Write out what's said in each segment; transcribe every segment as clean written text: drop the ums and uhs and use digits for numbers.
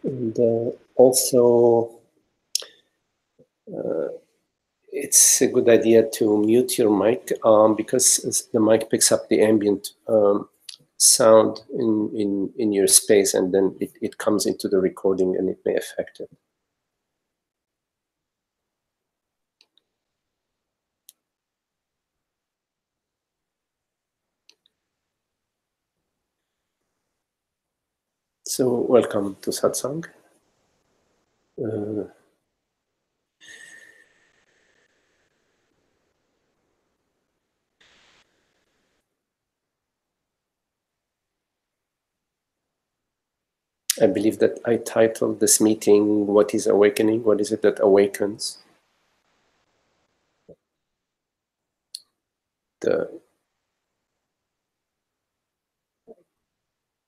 And also, it's a good idea to mute your mic because the mic picks up the ambient sound in your space, and then it comes into the recording and it may affect it. So welcome to Satsang. I believe that I titled this meeting, "What is Awakening? What is it that awakens?"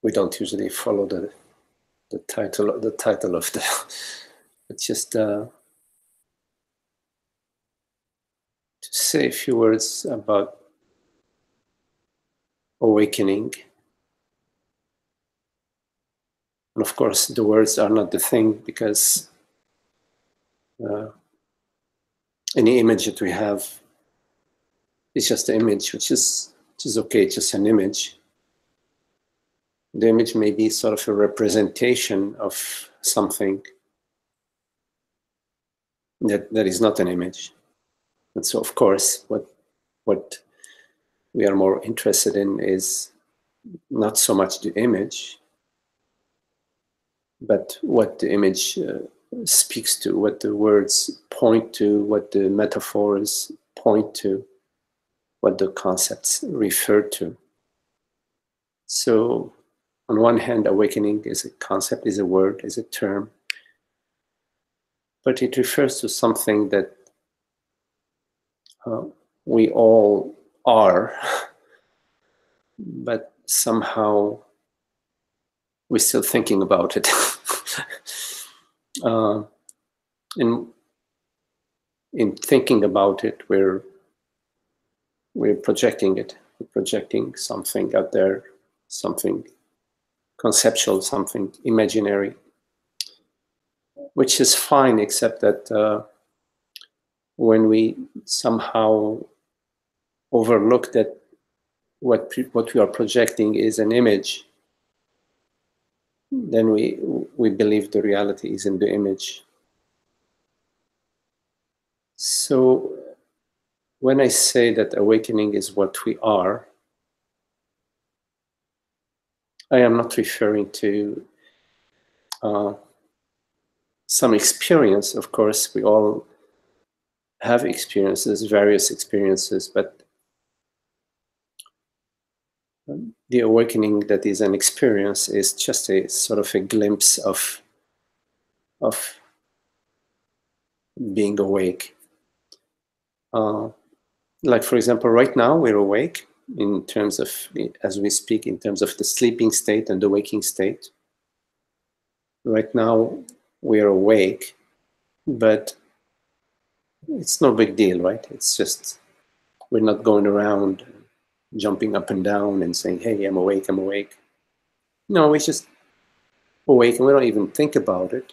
We don't usually follow the title of the but just to say a few words about awakening. And of course, the words are not the thing, because any image that we have is just an image, which is okay, it's just an image. The image may be sort of a representation of something that is not an image. And so, of course, what we are more interested in is not so much the image, but what the image speaks to, what the words point to, what the metaphors point to, what the concepts refer to. So, on one hand, awakening is a concept, is a word, is a term, but it refers to something that we all are, but somehow we're still thinking about it. In thinking about it, we're projecting it. We're projecting something out there, something conceptual, something imaginary, which is fine, except that when we somehow overlook that what we are projecting is an image, then we believe the reality is in the image. So when I say that awakening is what we are, I am not referring to some experience. Of course, we all have experiences, various experiences, but the awakening that is an experience is just a sort of a glimpse of being awake. Like, for example, right now we're awake in terms of, as we speak, in terms of the sleeping state and the waking state. Right now we're awake, but it's no big deal, right? It's just, we're not going around jumping up and down and saying, hey, I'm awake, I'm awake. No, we're just awake, and we don't even think about it,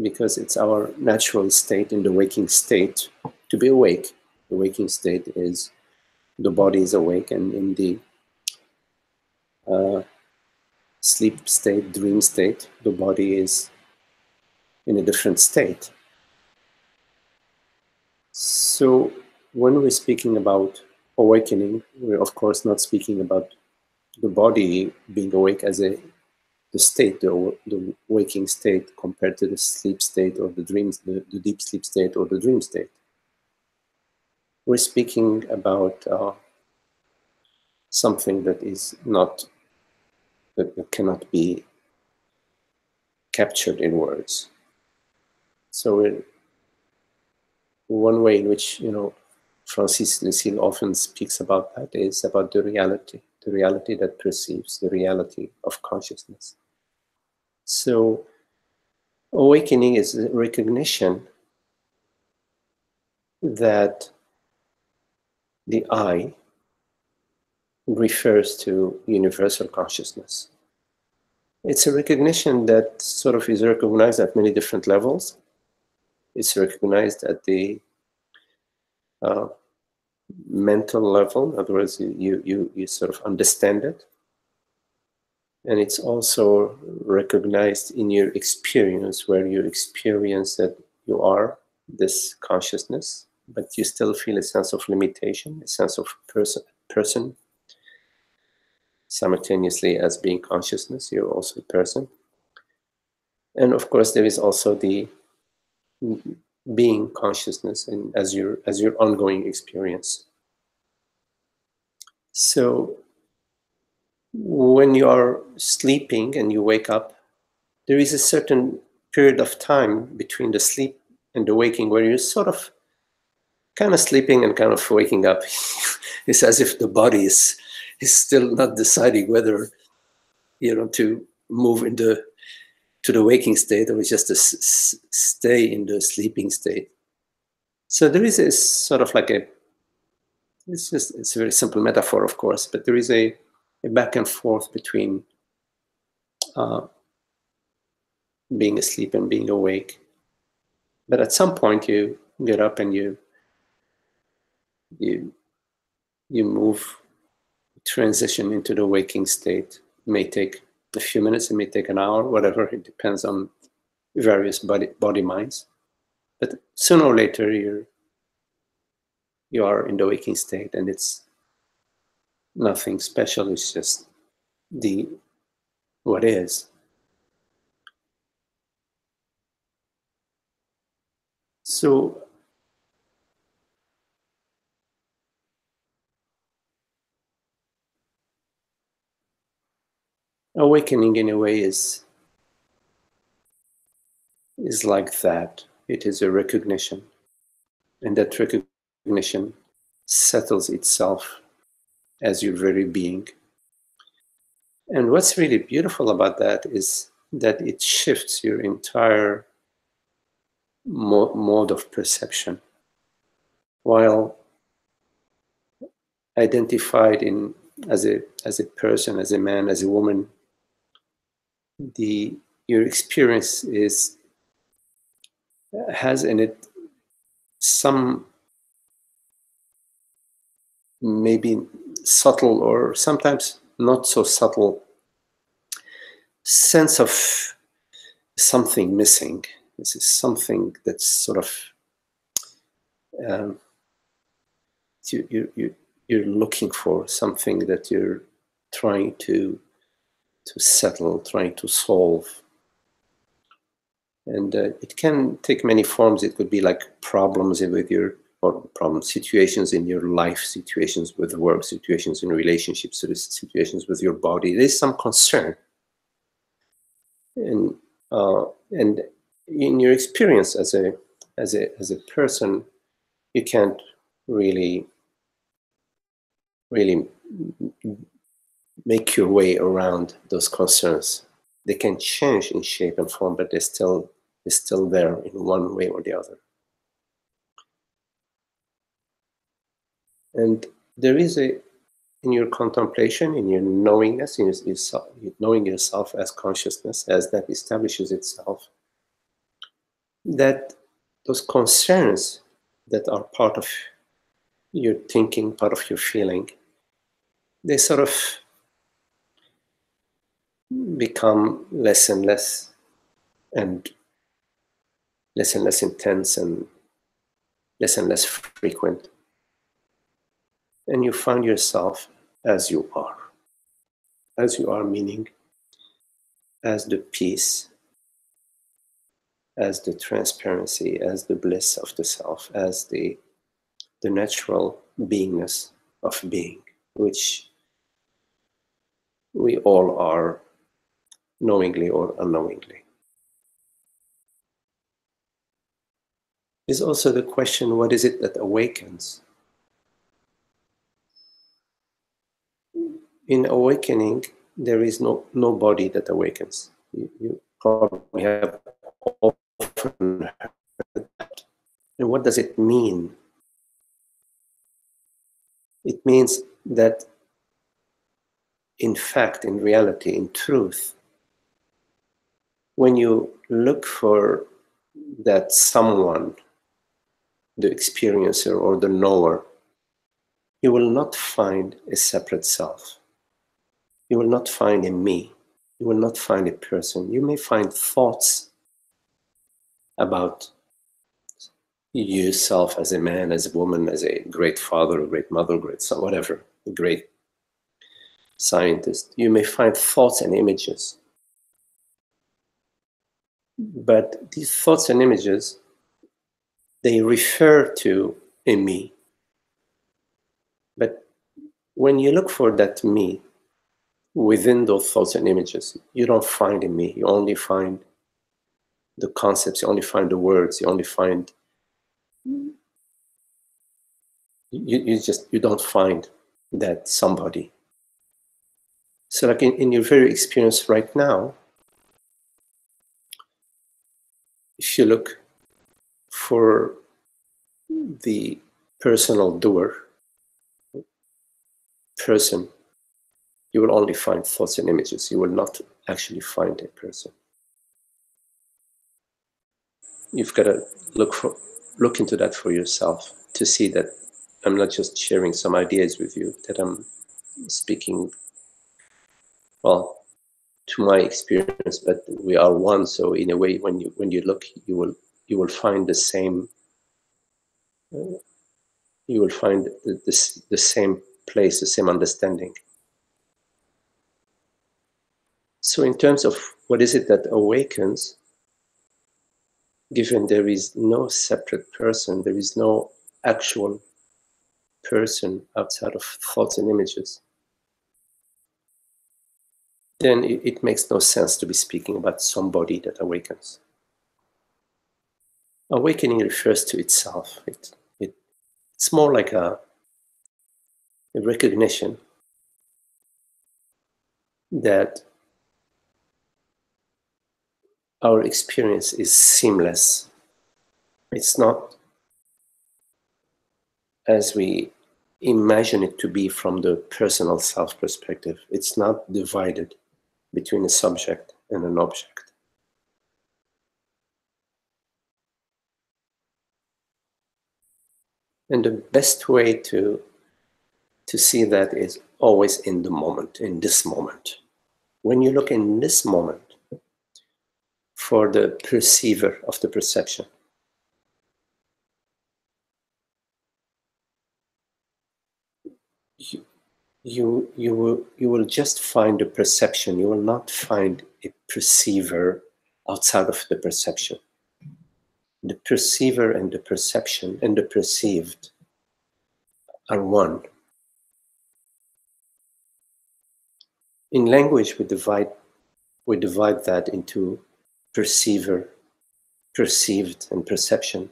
because it's our natural state in the waking state to be awake. The waking state is the body is awake, and in the sleep state, dream state, the body is in a different state. So when we're speaking about awakening, we're of course not speaking about the body being awake as the state, the waking state, compared to the sleep state or the dreams, the deep sleep state or the dream state. We're speaking about something that is not, that cannot be captured in words. So one way in which, Francis Lucille often speaks about that is about the reality that perceives, the reality of consciousness. So awakening is a recognition that the I refers to universal consciousness. It's a recognition that sort of is recognized at many different levels. It's recognized at the mental level. In other words, you sort of understand it. And it's also recognized in your experience, where you experience that you are this consciousness, but you still feel a sense of limitation, a sense of person. Simultaneously as being consciousness, you're also a person. And of course, there is also the being consciousness and as your ongoing experience. So when you are sleeping and you wake up, there is a certain period of time between the sleep and the waking where you're sort of kind of sleeping and kind of waking up. It's as if the body is still not deciding whether to move into the waking state or just to stay in the sleeping state. So there is a sort of like it's a very simple metaphor, of course, but there is a back and forth between being asleep and being awake. But at some point you get up and you move, transition into the waking state. It may take a few minutes, it may take an hour, whatever. It depends on various body minds. But sooner or later you are in the waking state, and it's nothing special. It's just what is. So awakening in a way is like that. It is a recognition, and that recognition settles itself as your very being. And what's really beautiful about that is that it shifts your entire mode of perception. While identified in as a person, as a man, as a woman, your experience has in it some maybe subtle or sometimes not so subtle sense of something missing. This is something that's sort of you're looking for, something that you're trying to settle, trying to solve. And it can take many forms. It could be like problems with situations in your life, situations with work, situations in relationships, situations with your body. There's some concern, and in your experience as a person, you can't really make your way around those concerns. They can change in shape and form, but they're still there in one way or the other. And there is in your contemplation, in your knowingness, in yourself, knowing yourself as consciousness, as that establishes itself, that those concerns that are part of your thinking, part of your feeling, they sort of become less and less intense and less frequent. And you find yourself as you are. As you are, meaning as the peace, as the transparency, as the bliss of the self, as the natural beingness of being, which we all are, knowingly or unknowingly. Is also the question, what is it that awakens? In awakening, there is no body that awakens. You probably have often heard that. And what does it mean? It means that in fact, in reality, in truth, when you look for that someone, the experiencer or the knower, you will not find a separate self. You will not find a me. You will not find a person. You may find thoughts about yourself as a man, as a woman, as a great father, a great mother, great son, whatever, a great scientist. You may find thoughts and images. But these thoughts and images, they refer to a me. But when you look for that me within those thoughts and images, you don't find a me. You only find the concepts, you only find the words, you only find, you don't find that somebody. So like in your very experience right now, if you look for the personal doer, person, you will only find thoughts and images. You will not actually find a person. You've got to look into that for yourself to see that I'm not just sharing some ideas with you, that I'm speaking, well, to my experience, but we are one. So in a way, when you look, you will find the same. You will find the same place, the same understanding. So in terms of what is it that awakens, given there is no separate person, there is no actual person outside of thoughts and images, then it makes no sense to be speaking about somebody that awakens. Awakening refers to itself. It's more like a recognition that our experience is seamless. It's not as we imagine it to be from the personal self perspective. It's not divided between a subject and an object. And the best way to see that is always in the moment, in this moment. When you look in this moment for the perceiver of the perception, you will just find the perception. You will not find a perceiver outside of the perception. The perceiver and the perception and the perceived are one. In language, we divide that into perceiver, perceived, and perception.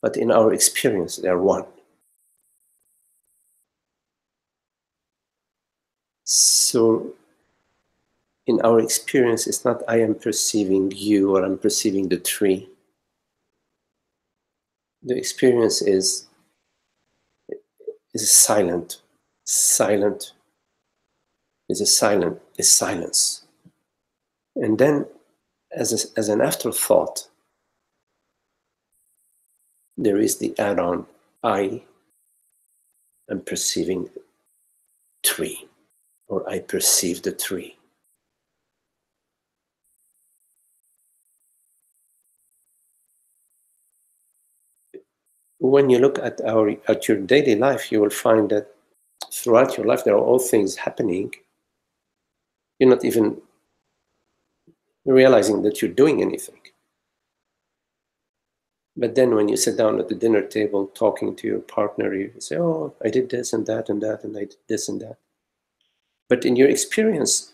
But in our experience, they are one. So in our experience, it's not I am perceiving you or I'm perceiving the tree. The experience is silent. Silent is a silence. And then as an afterthought, there is the add-on, I am perceiving tree, or I perceive the tree. When you look at your daily life, you will find that throughout your life there are all things happening. You're not even realizing that you're doing anything. But then when you sit down at the dinner table talking to your partner, you say, oh, I did this and that and that, and I did this and that. But in your experience,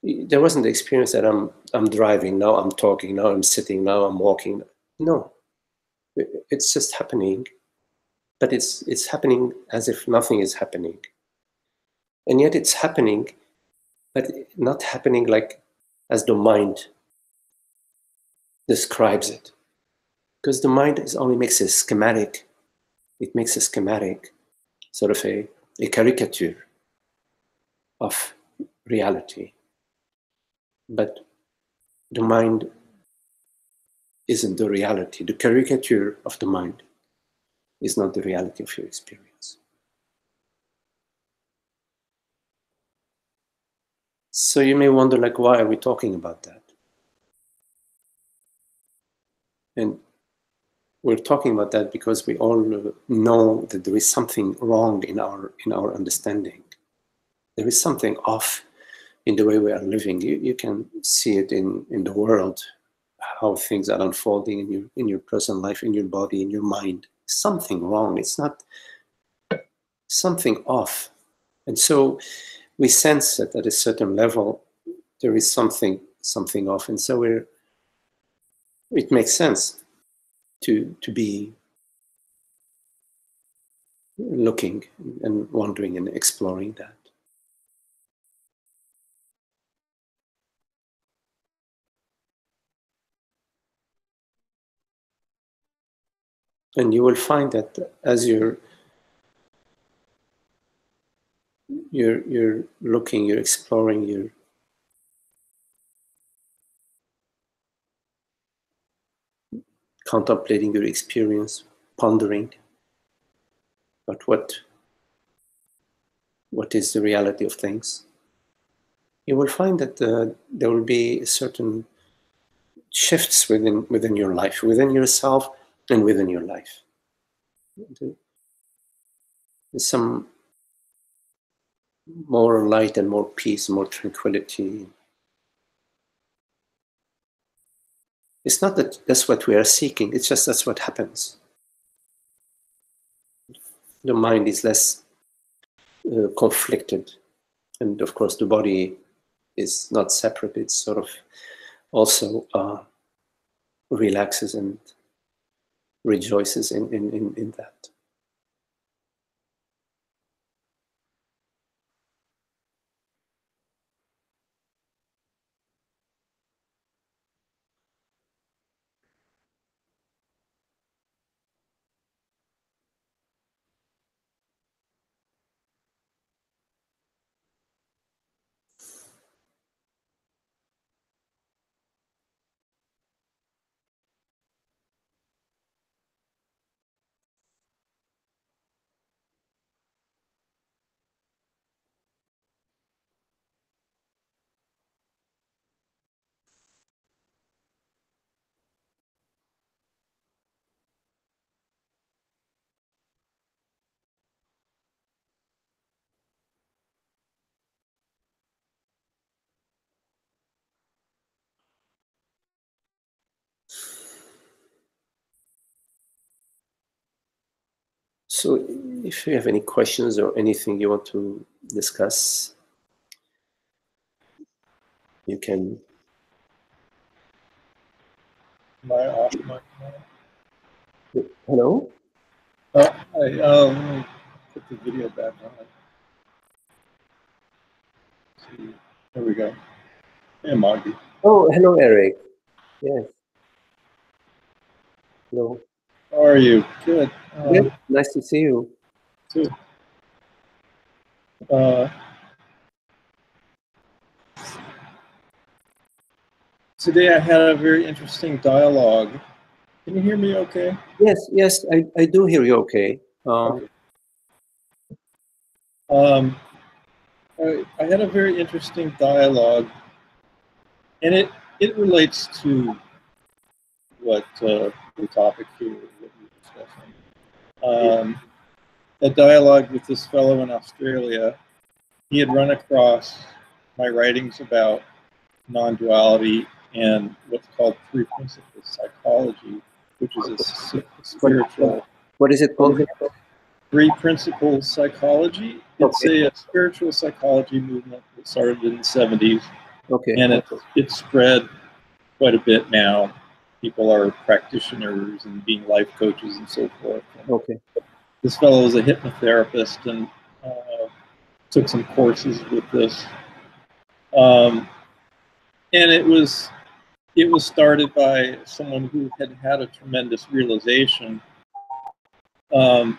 there wasn't the experience that I'm driving, now I'm talking, now I'm sitting, now I'm walking. No, it's just happening, but it's happening as if nothing is happening. And yet it's happening, but not happening like as the mind describes it. Because the mind only makes a schematic. It makes a schematic, sort of a caricature of reality. but the mind isn't the reality. The caricature of the mind is not the reality of your experience. So you may wonder, like, why are we talking about that? And we're talking about that because we all know that there is something wrong in our understanding. There is something off in the way we are living. You can see it in the world, how things are unfolding in your personal life, in your body, in your mind. Something wrong. It's not something off. And so we sense that at a certain level, there is something off. And so it makes sense to be looking and wondering and exploring that. And you will find that as you're looking, you're exploring, you're contemplating your experience, pondering about what is the reality of things, you will find that there will be certain shifts within your life, within yourself and within your life. There's some more light and more peace, more tranquility. It's not that that's what we are seeking, it's just that's what happens. The mind is less conflicted. And of course, the body is not separate. It's sort of also relaxes and rejoices in that. So if you have any questions or anything you want to discuss, you can. Am I off mic now? Hello? Let me put the video back on. See. There we go. Hey, Maggie. Oh, hello, Eric. Yes. Hello. How are you? Good. Good. Nice to see you. Too. Today I had a very interesting dialogue. Can you hear me okay? Yes, I do hear you okay. Okay. I had a very interesting dialogue, and it relates to what the topic here is that we're discussing. A dialogue with this fellow in Australia. He had run across my writings about non-duality and what's called three principles psychology, which is a spiritual. What is it called? Three principles psychology. It's Okay. a spiritual psychology movement that started in the 70s. Okay. And it's spread quite a bit now. People are practitioners and being life coaches and so forth. Okay. This fellow is a hypnotherapist and took some courses with this. And it was started by someone who had had a tremendous realization, and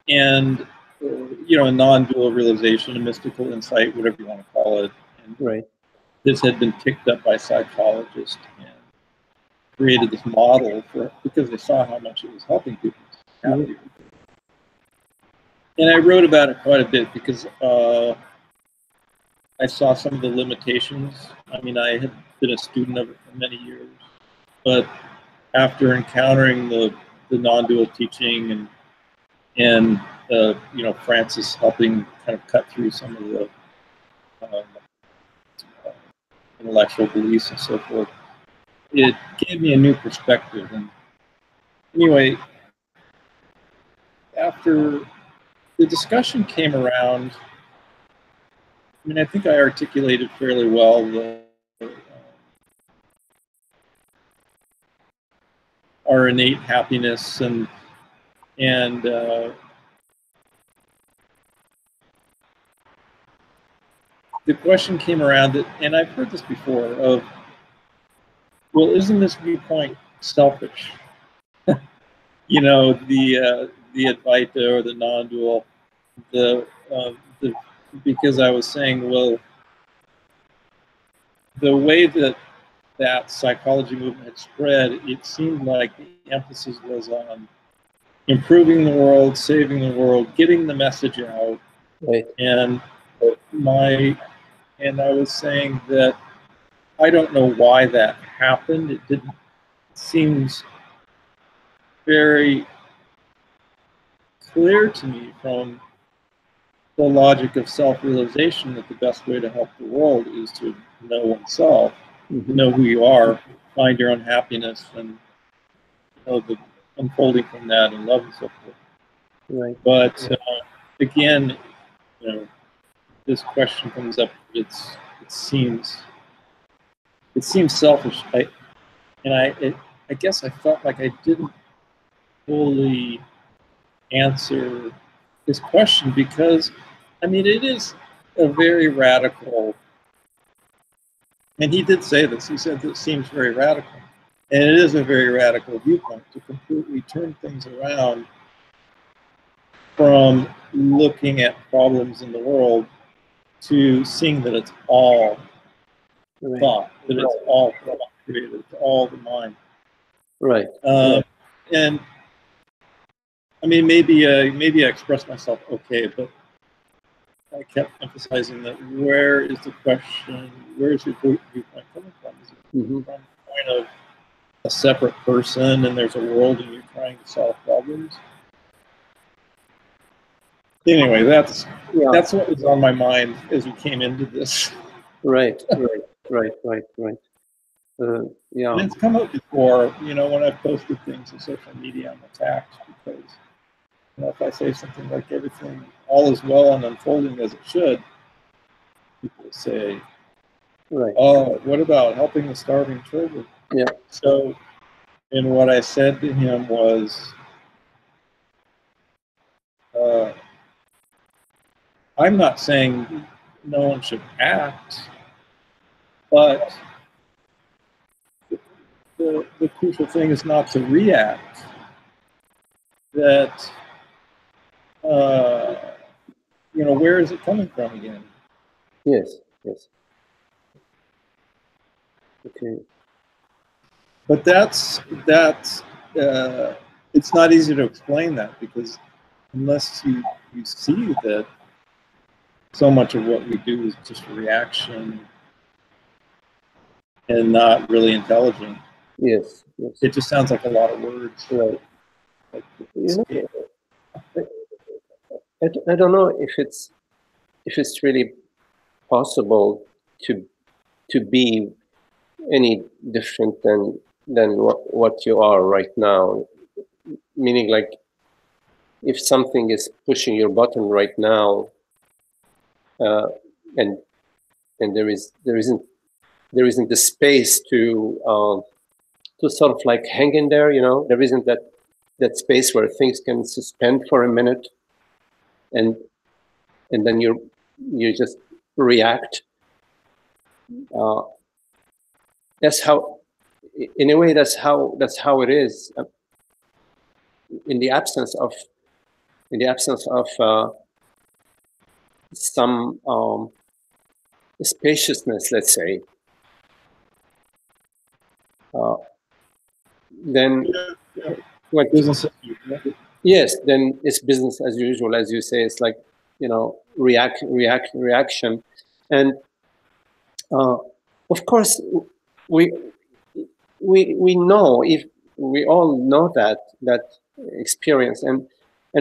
a non-dual realization, a mystical insight, whatever you want to call it. And right. this had been picked up by psychologists and created this model for, because they saw how much it was helping people happier. And I wrote about it quite a bit because I saw some of the limitations. I mean, I had been a student of it for many years, but after encountering the non-dual teaching and you know, Francis helping kind of cut through some of the intellectual beliefs and so forth, it gave me a new perspective. And anyway, after the discussion came around, I mean, I think I articulated fairly well our innate happiness and the question came around that, and I've heard this before, of, well, isn't this viewpoint selfish? You know, the Advaita or the non-dual, because I was saying, well, the way that psychology movement had spread, it seemed like the emphasis was on improving the world, saving the world, getting the message out. Right. And I was saying that I don't know why that happened. It seems very clear to me from the logic of self-realization that the best way to help the world is to know oneself, know who you are, find your own happiness, and know the unfolding from that and love and so forth. Right. But again, you know, this question comes up. It seems selfish. I guess I felt like I didn't fully answer this question because, I mean, it is a very radical, and he did say this, he said it seems very radical, and it is a very radical viewpoint to completely turn things around from looking at problems in the world to seeing that it's all thought, that it's all created, it's all the mind. Right. And I mean, maybe I expressed myself okay, but I kept emphasizing that where is the question, where is your viewpoint coming from? Is it from the point of a separate person and there's a world and you're trying to solve problems? Anyway, that's what was on my mind as we came into this. Right. Yeah. And it's come up before, you know, when I've posted things on social media, I'm attacked because, you know, if I say something like everything, all is well and unfolding as it should, people say, oh, what about helping the starving children? Yeah. So, and what I said to him was, I'm not saying no one should act, but the crucial thing is not to react. That, you know, where is it coming from again? Yes. Okay. But that's it's not easy to explain that, because unless you see that so much of what we do is just a reaction and not really intelligent. Yes. It just sounds like a lot of words. Right. You know, I don't know if it's really possible to be any different than what you are right now. Meaning, like, if something is pushing your button right now, and there isn't the space to sort of like hang in there, you know, there isn't that space where things can suspend for a minute, and then you just react. That's how, in a way, that's how it is. In the absence of some spaciousness, let's say, then what? Business as usual. Yes, then it's business as usual, as you say. It's like, you know, reaction, and of course, we we know, if we all know that experience, and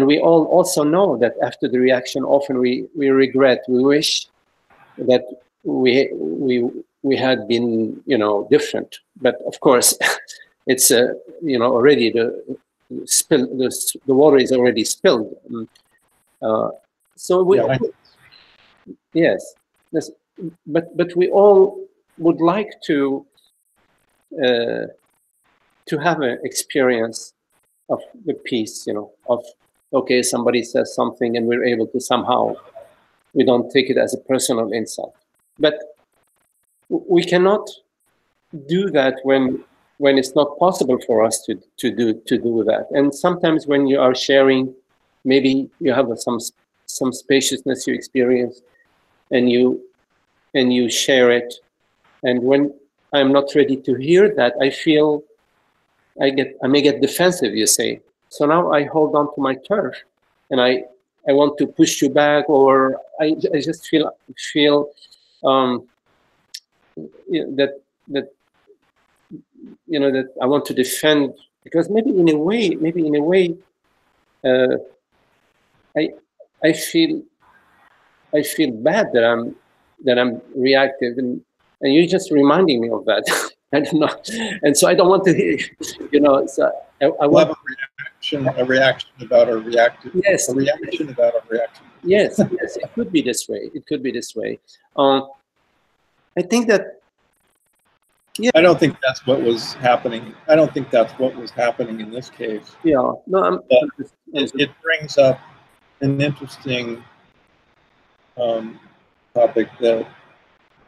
we all also know that after the reaction, often we regret, we wish that we had been, you know, different. But of course, it's you know, already the water is already spilled. So we yes, but we all would like to have an experience of the peace, you know, of, okay, somebody says something and we're able to somehow, we don't take it as a personal insult. But we cannot do that when it's not possible for us to do that. And sometimes when you are sharing, maybe you have some spaciousness you experience, and you share it, and when I'm not ready to hear that, I feel I may get defensive, you say. So now I hold on to my turf, and I want to push you back, or I just feel that you know, that I want to defend, because maybe in a way I feel bad that I'm reactive, and you're just reminding me of that. I don't know, and so I don't want to, you know. So I want a reaction about a reactive. Yes, a reaction about a reaction. Yes, it could be this way. It could be this way. I think that. Yeah. I don't think that's what was happening. I don't think that's what was happening in this case. Yeah. No. It brings up an interesting topic that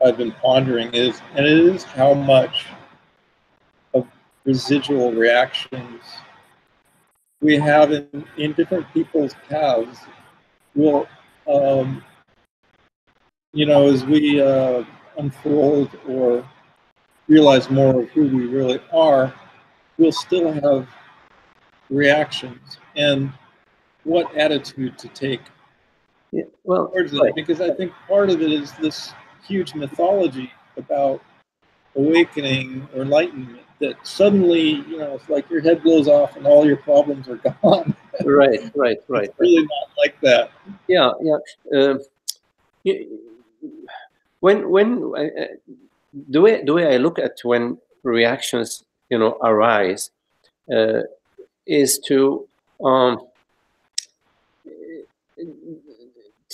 I've been pondering, and it is how much of residual reactions we have in different people's paths. Will, you know, as we unfold or realize more of who we really are, we'll still have reactions, and what attitude to take towards it. Because I think part of it is this huge mythology about awakening or enlightenment, that suddenly, you know, it's like your head blows off and all your problems are gone. Right. It's really not like that. Yeah. When the way I look at when reactions, you know, arise, is to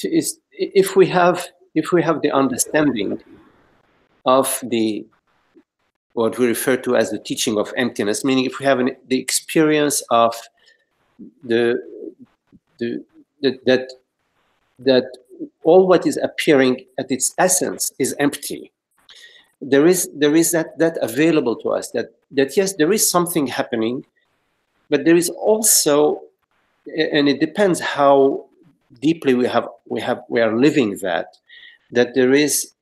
is if we have the understanding of what we refer to as the teaching of emptiness, meaning if we have the experience of that all what is appearing at its essence is empty. There is that available to us, that yes, there is something happening, but there is also, and it depends how deeply we are living that it's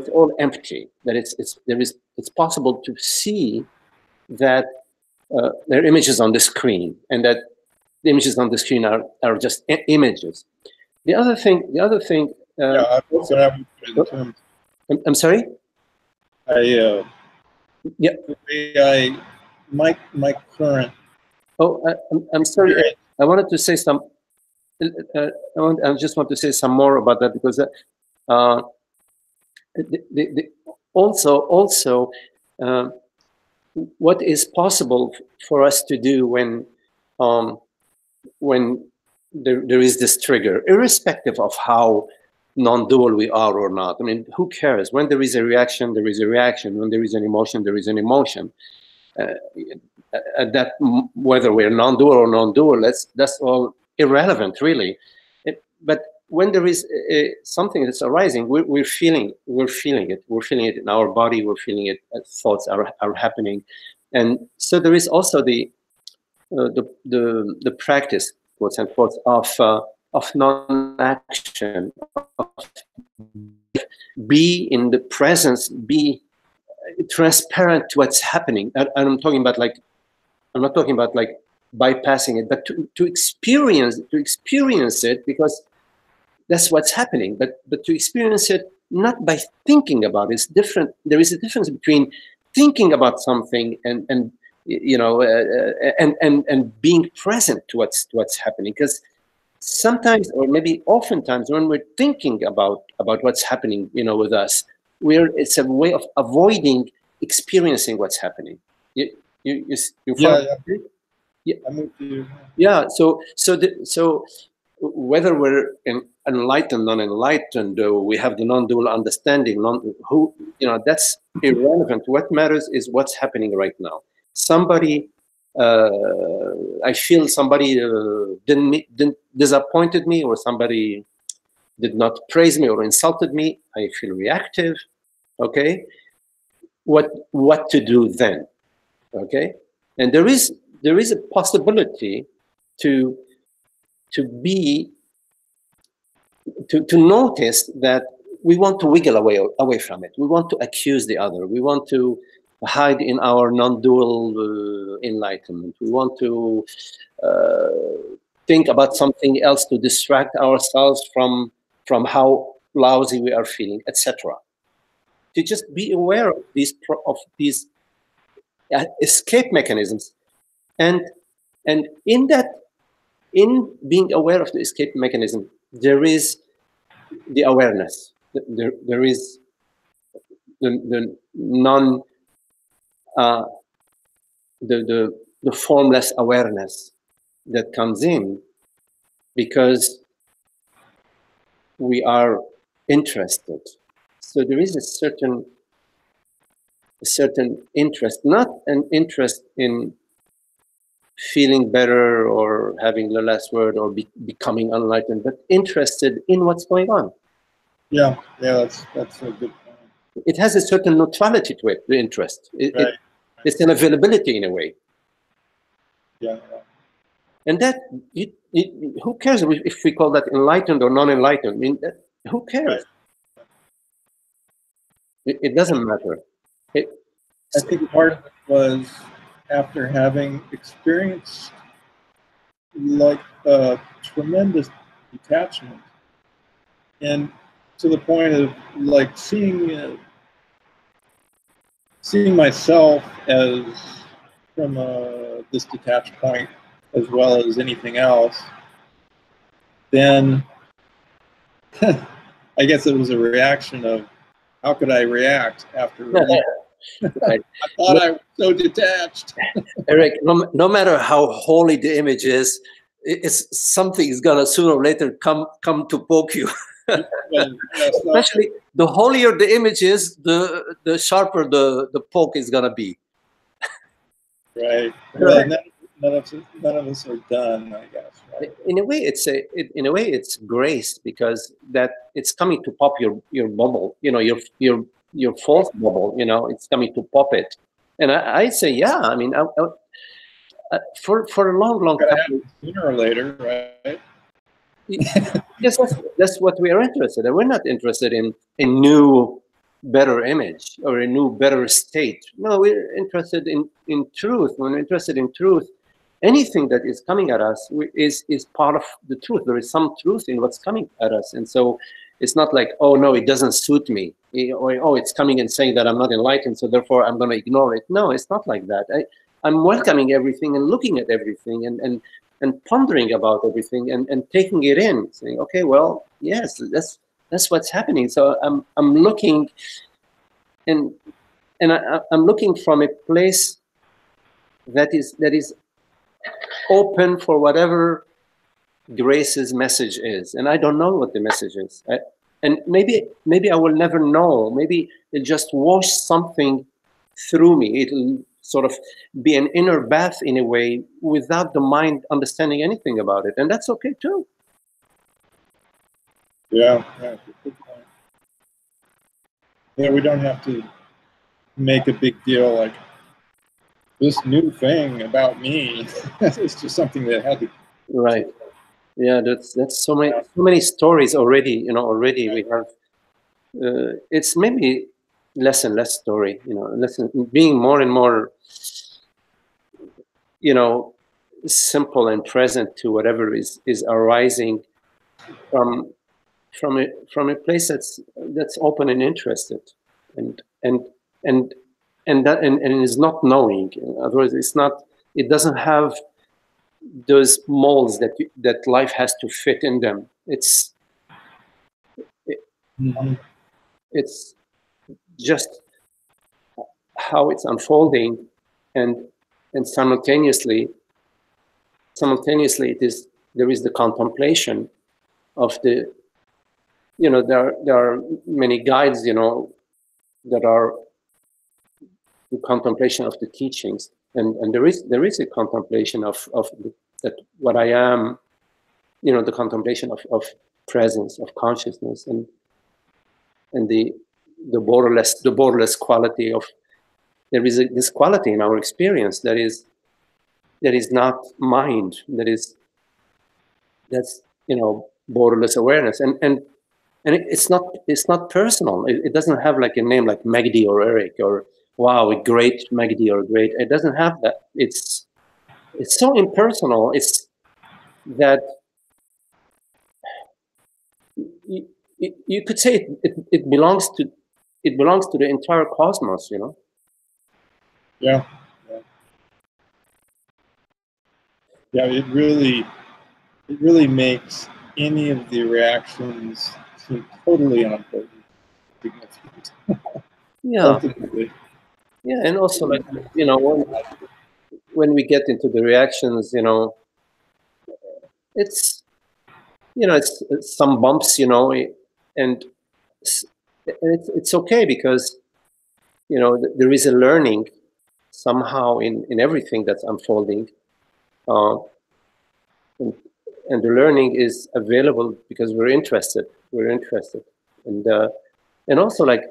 all empty, that it's possible to see that there are images on the screen, and that the images on the screen are just images. The other thing. Yeah, I'm sorry. My current. Oh, I'm sorry. I wanted to say some. I just want to say some more about that, because also what is possible for us to do when there is this trigger, irrespective of how non-dual we are or not. I mean, who cares? When there is a reaction, there is a reaction. When there is an emotion, there is an emotion. That whether we're non-dual or non-dual, that's all irrelevant, really. But when there is something that's arising, we're feeling it. We're feeling it in our body. We're feeling it as thoughts are happening, and so there is also the practice, quotes and quotes, of non-action, of be in the presence, be transparent to what's happening. And I'm talking about like, I'm not talking about like bypassing it, but to experience it, because that's what's happening. But to experience it not by thinking about it. It's different. There is a difference between thinking about something and you know and being present to what's happening. Because sometimes, or maybe oftentimes, when we're thinking about what's happening, you know, with us, it's a way of avoiding experiencing what's happening. You follow? Yeah. Yeah. I'm with you. Yeah. So whether we're enlightened, non-enlightened, we have the non-dual understanding, you know, that's irrelevant. What matters is what's happening right now. Somebody, I feel somebody didn't disappointed me, or somebody did not praise me or insulted me. I feel reactive. Okay, what to do then? Okay, and there is a possibility to notice that we want to wiggle away from it. We want to accuse the other. We want to hide in our non-dual enlightenment. We want to think about something else to distract ourselves from how lousy we are feeling, etc. To just be aware of these escape mechanisms, and in being aware of the escape mechanism, there is the awareness. There is the non the formless awareness that comes in because we are interested. So there is a certain interest, not an interest in feeling better or having the last word or becoming enlightened, but interested in what's going on. Yeah, that's a good point. It has a certain neutrality to it, the interest. It's an availability in a way. Yeah. And that, who cares if we call that enlightened or non-enlightened? I mean, who cares? Right. It doesn't matter. I think part of it was after having experienced like a tremendous detachment, and to the point of like seeing myself as from this detached point as well as anything else, then I guess it was a reaction of how could I react after I thought I was so detached. Eric, no matter how holy the image is, something is gonna sooner or later come to poke you. Especially the holier the image is, the sharper the poke is gonna be. Right. Well, none of us are done, I guess. Right? In a way, it's grace, because that it's coming to pop your bubble. You know, your false bubble. You know, it's coming to pop it. And I say, yeah. I mean, for a long time, sooner or later, right? Yes, that's what we are interested in. We're not interested in a new, better image or a new, better state. No, we're interested in truth. When we're interested in truth, anything that is coming at us is part of the truth. There is some truth in what's coming at us. And so it's not like, oh, no, it doesn't suit me. Or, oh, it's coming and saying that I'm not enlightened, so therefore I'm going to ignore it. No, it's not like that. I'm welcoming everything and looking at everything and pondering about everything and taking it in, saying, okay, well, yes, that's what's happening. So I'm looking, and I'm looking from a place that is open for whatever Grace's message is, and I don't know what the message is, and maybe I will never know. Maybe it'll just wash something through me. It'll sort of be an inner bath in a way, without the mind understanding anything about it, and that's okay too. Yeah, good point. Yeah, we don't have to make a big deal like this new thing about me. It's just something that had to. Right. Yeah, that's so many stories already. You know, already we have. It's maybe less and less story, being more and more, simple and present to whatever is arising from a place that's open and interested, and is not knowing. In other words, it doesn't have those molds that life has to fit in them. It's just how it's unfolding, and simultaneously there is the contemplation of the, there are many guides, that are the contemplation of the teachings, and there is a contemplation of that what I am, the contemplation of presence, of consciousness, and the borderless quality of, there is this quality in our experience that is not mind, that's borderless awareness, and it's not personal. It doesn't have like a name like Magdi or Eric or wow, a great Magdi or great. It doesn't have that. It's so impersonal. It's that you could say it belongs to the entire cosmos. Yeah. It really makes any of the reactions seem totally unimportant. Yeah. Ultimately. Yeah, and also like when we get into the reactions, it's it's some bumps, and it's okay, because there is a learning somehow in everything that's unfolding, and the learning is available because we're interested, and also like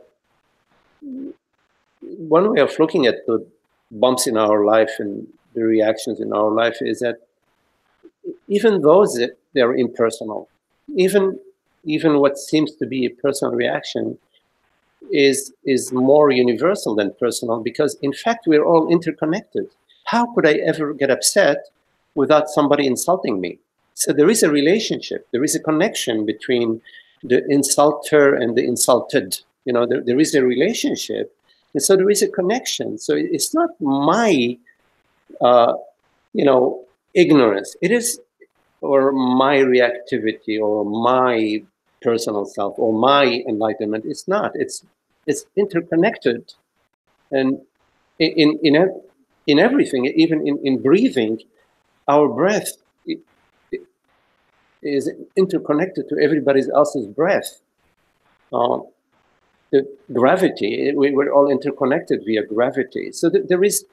one way of looking at the bumps in our life and the reactions in our life is that even those that they're impersonal, even what seems to be a personal reaction is more universal than personal, because in fact we're all interconnected. How could I ever get upset without somebody insulting me? So there is a relationship, there is a connection between the insulter and the insulted. There is a relationship, and so there is a connection. So it's not my ignorance, it is, or my reactivity, or my personal self, or my enlightenment. It's not. It's interconnected, and in everything, even in breathing, our breath is interconnected to everybody else's breath. The gravity, we're all interconnected via gravity. So there is.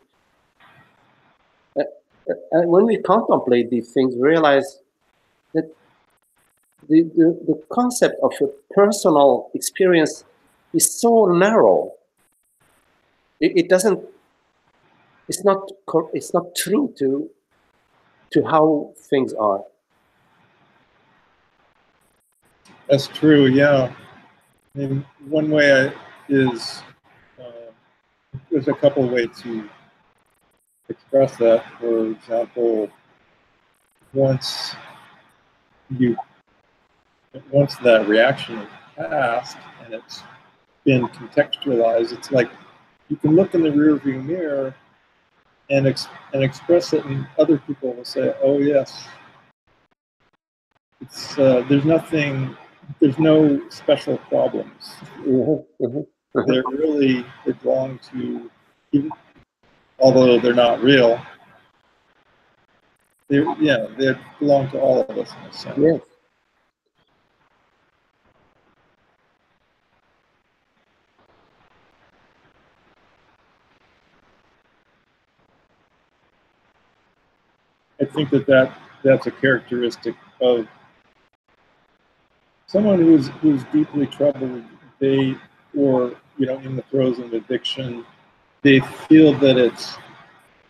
When we contemplate these things, we realize that the concept of a personal experience is so narrow. It doesn't. It's not true to how things are. That's true. Yeah. I mean, one way is there's a couple of ways to express that. For example, once that reaction is passed and it's been contextualized, it's like you can look in the rearview mirror and express it, and other people will say, "Oh yes." It's there's no special problems. They belong to, even, although they're not real. They belong to all of us in a sense. Yes. I think that's a characteristic of someone who's deeply troubled. Or in the throes of addiction, they feel that it's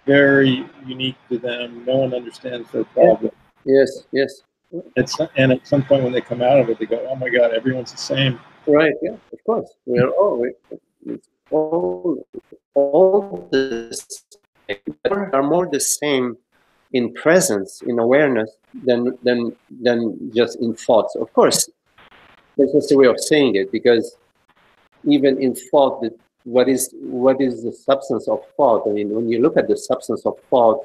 very unique to them. No one understands their problem. Yes. And at some point when they come out of it, they go, "Oh my God, everyone's the same." Right. Yeah. Of course, we're all. It's all the same, but are more the same in presence, in awareness, than just in thoughts. Of course, that's just a way of saying it, because even in thought, what is the substance of thought? I mean, when you look at the substance of thought,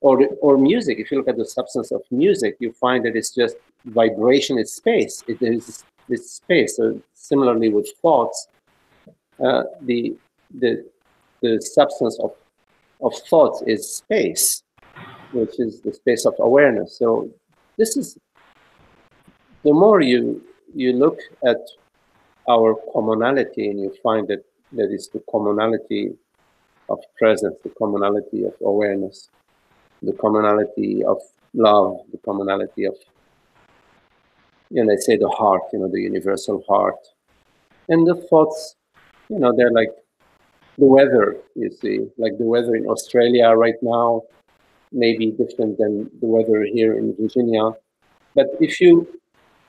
or music, if you look at the substance of music, you find that it's just vibration, it's space. It is this space. So similarly with thoughts, the substance of thoughts is space, which is the space of awareness. So this is, the more you look at our commonality, and you find that is the commonality of presence, the commonality of awareness, the commonality of love, the commonality of, they say the heart, the universal heart. And the thoughts, they're like the weather, you see, like the weather in Australia right now may be different than the weather here in Virginia. But if you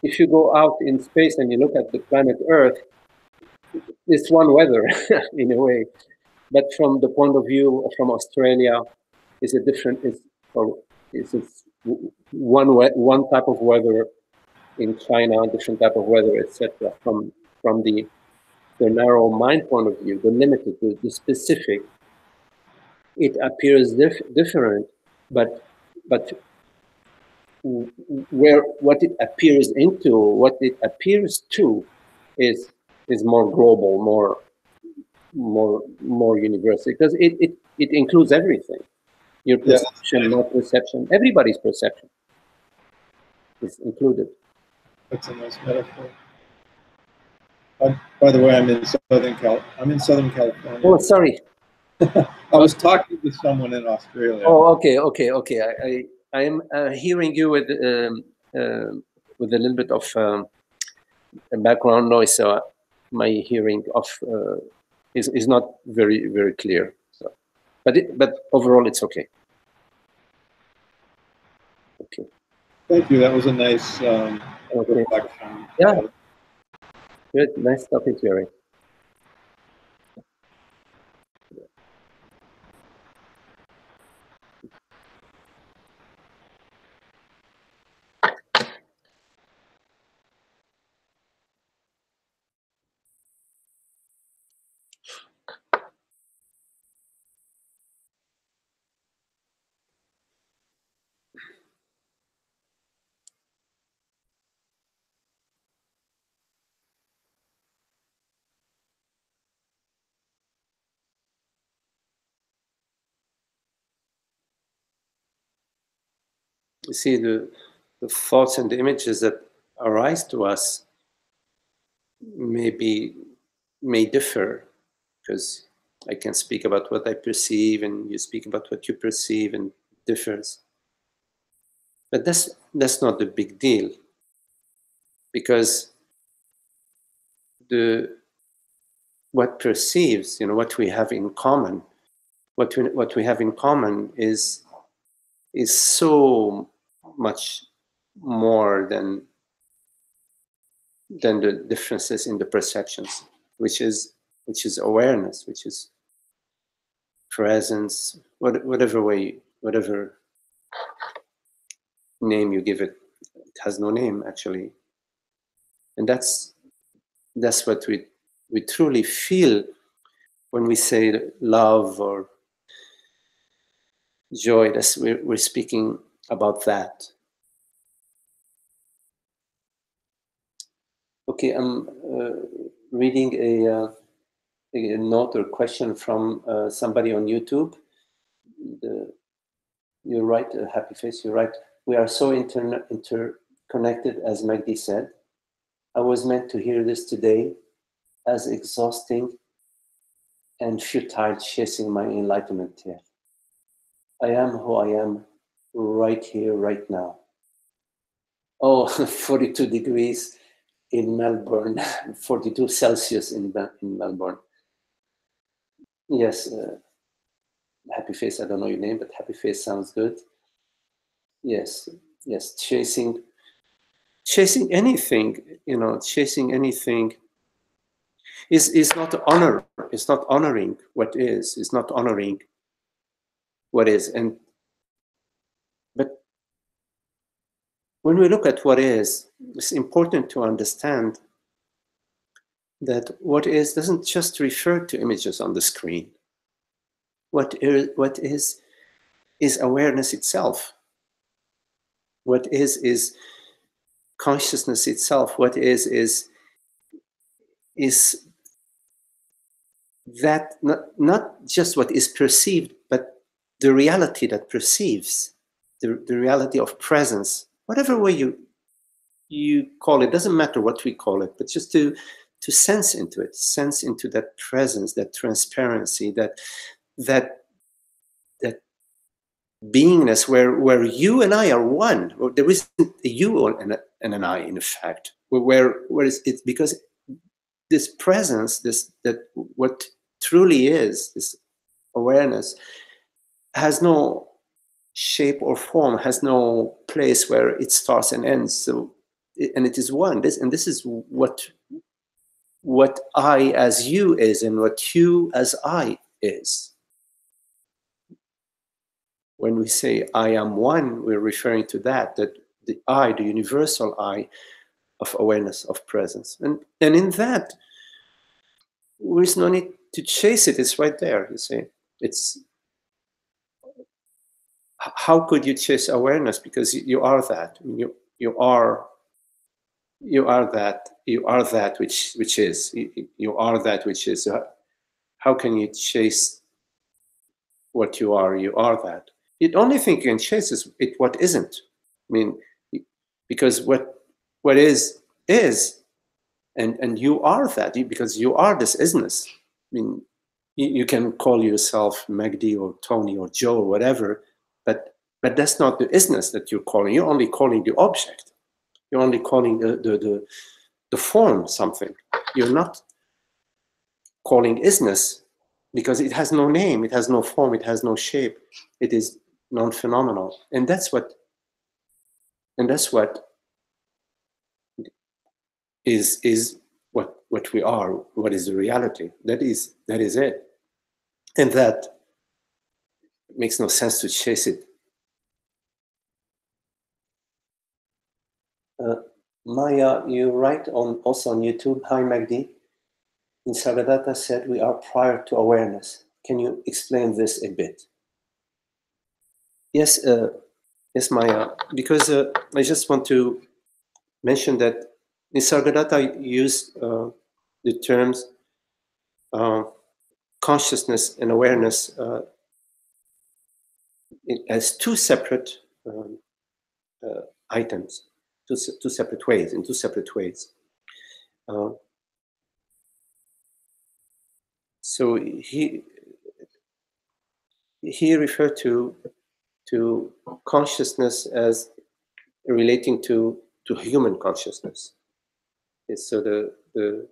go out in space and you look at the planet Earth, it's one weather in a way. But from the point of view from Australia, it's a different, it's one type of weather. In China, different type of weather, etc. From the narrow mind point of view, the limited, the specific, it appears different, but what it appears into, what it appears to, is more global, more universal, because it includes everything. Your perception, my perception, everybody's perception is included. That's a nice metaphor. By the way, I'm in Southern California. Oh, sorry. I was talking to someone in Australia. Oh, okay. I am hearing you with a little bit of background noise, so my hearing is not very, very clear. So, but overall, it's okay. Okay. Thank you. That was a nice reflection. Yeah. Good. Nice talking to you, Ray. You see, the thoughts and the images that arise to us may differ, because I can speak about what I perceive and you speak about what you perceive, and differs. But that's not the big deal, because what perceives, what we have in common, what we have in common is so much more than the differences in the perceptions, which is awareness, which is presence, whatever name you give it. It has no name, actually. And that's what we truly feel when we say love or joy. We're speaking about that. Okay, I'm reading a note or question from somebody on YouTube. You're right, Happy Face, you're right. We are so interconnected, as Magdi said. I was meant to hear this today, as exhausting and futile chasing my enlightenment here. I am who I am right here, right now. Oh, 42 degrees in Melbourne, 42 Celsius in Melbourne. Yes, Happy Face, I don't know your name, but Happy Face sounds good. Yes, chasing anything, chasing anything. is not honor. It's not honoring what is. It's not honoring what is. But when we look at what is, it's important to understand that what is doesn't just refer to images on the screen. What is awareness itself. What is consciousness itself. What is that not just what is perceived, but the reality that perceives, the reality of presence, whatever way you call it, doesn't matter what we call it, but just to sense into it, sense into that presence, that transparency, that beingness where you and I are one. There isn't a you and an I, in fact. Where it's because this presence, that what truly is, this awareness, has no shape or form, has no place where it starts and ends. So, and it is one. This is what I as you is, and what you as I is. When we say I am one, we're referring to that the I, the universal I of awareness, of presence. And in that, there is no need to chase it. It's right there, you see. It's, how could you chase awareness? Because you are that. I mean, you are that which is. You are that which is. So how can you chase what you are? You are that. The only thing you can chase is what isn't. I mean, because what is, and you are that, because you are this isness. I mean, you can call yourself Magdi or Tony or Joe or whatever, but that's not the isness that you're calling. You're only calling the object. You're only calling the form something. You're not calling isness, because it has no name, it has no form, it has no shape. It is non-phenomenal, and that's what is what we are. What is the reality? That is it, and that makes no sense to chase it. Maya, you write also on YouTube. Hi Magdi. Nisargadatta said we are prior to awareness. Can you explain this a bit? Yes, yes, Maya. Because I just want to mention that Nisargadatta used the terms consciousness and awareness as two separate items, two separate ways, in two separate ways. So he referred to consciousness as relating to human consciousness. So the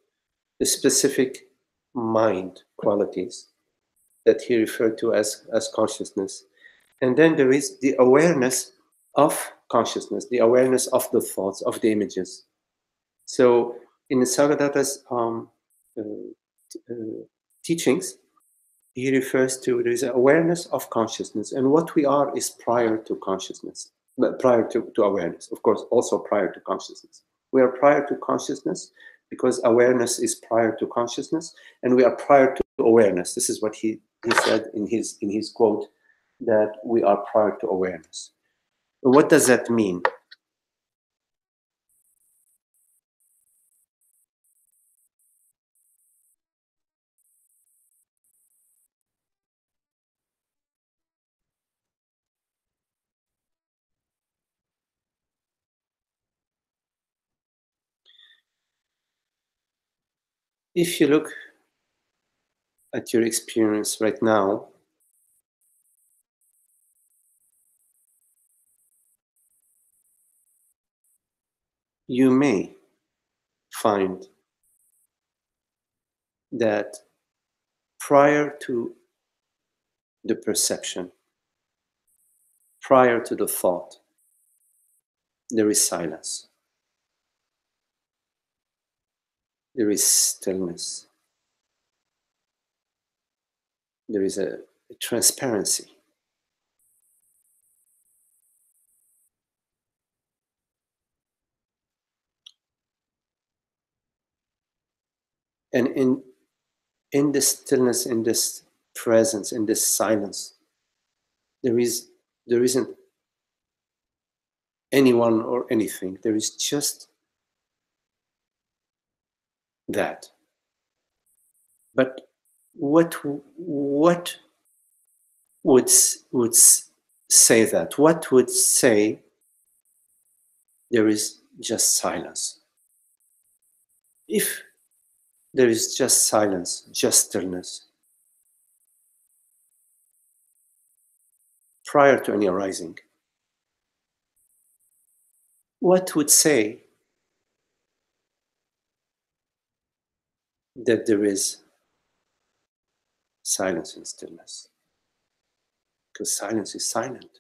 specific mind qualities that he referred to as consciousness. And then there is the awareness of consciousness, the awareness of the thoughts, of the images. So in the Nisargadatta's teachings, he refers to there is an awareness of consciousness, and what we are is prior to consciousness, prior to awareness, of course, also prior to consciousness. We are prior to consciousness because awareness is prior to consciousness, and we are prior to awareness. This is what he said in his quote, that we are prior to awareness. What does that mean? If you look at your experience right now, you may find that prior to the perception, prior to the thought, there is silence. There is stillness. there is a transparency. And in this stillness, in this presence, in this silence, there isn't anyone or anything. There is just that. But what would say that? What would say there is just silence? If there is just silence, just stillness, prior to any arising, what would say that there is silence and stillness? Because silence is silent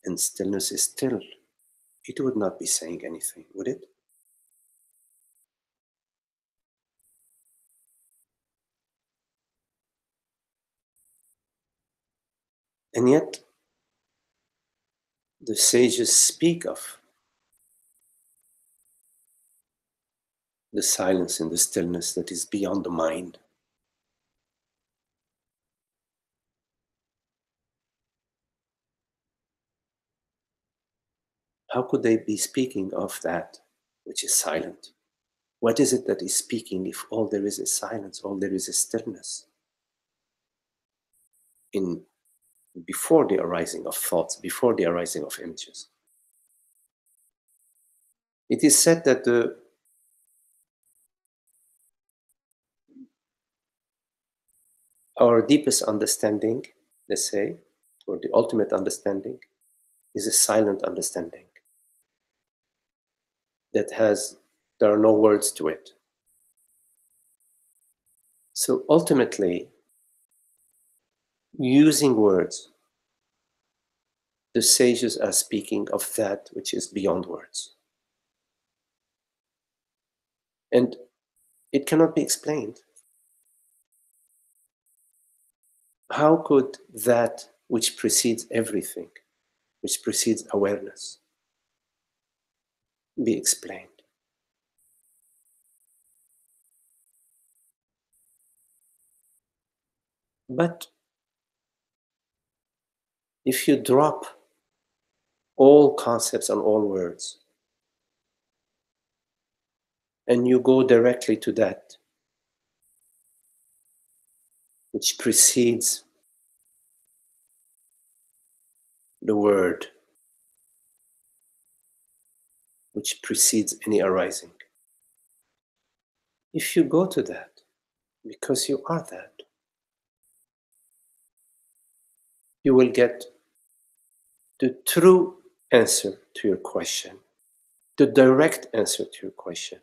and stillness is still. It would not be saying anything, would it? And yet, the sages speak of the silence and the stillness that is beyond the mind. How could they be speaking of that which is silent? What is it that is speaking if all there is silence, all there is stillness? Before the arising of thoughts, before the arising of images. It is said that our deepest understanding, let's say, or the ultimate understanding, is a silent understanding there are no words to it. So ultimately, using words, the sages are speaking of that which is beyond words. And it cannot be explained. How could that which precedes everything, which precedes awareness, be explained? But if you drop all concepts and all words, and you go directly to that which precedes the word, which precedes any arising. If you go to that, because you are that, you will get the true answer to your question, the direct answer to your question,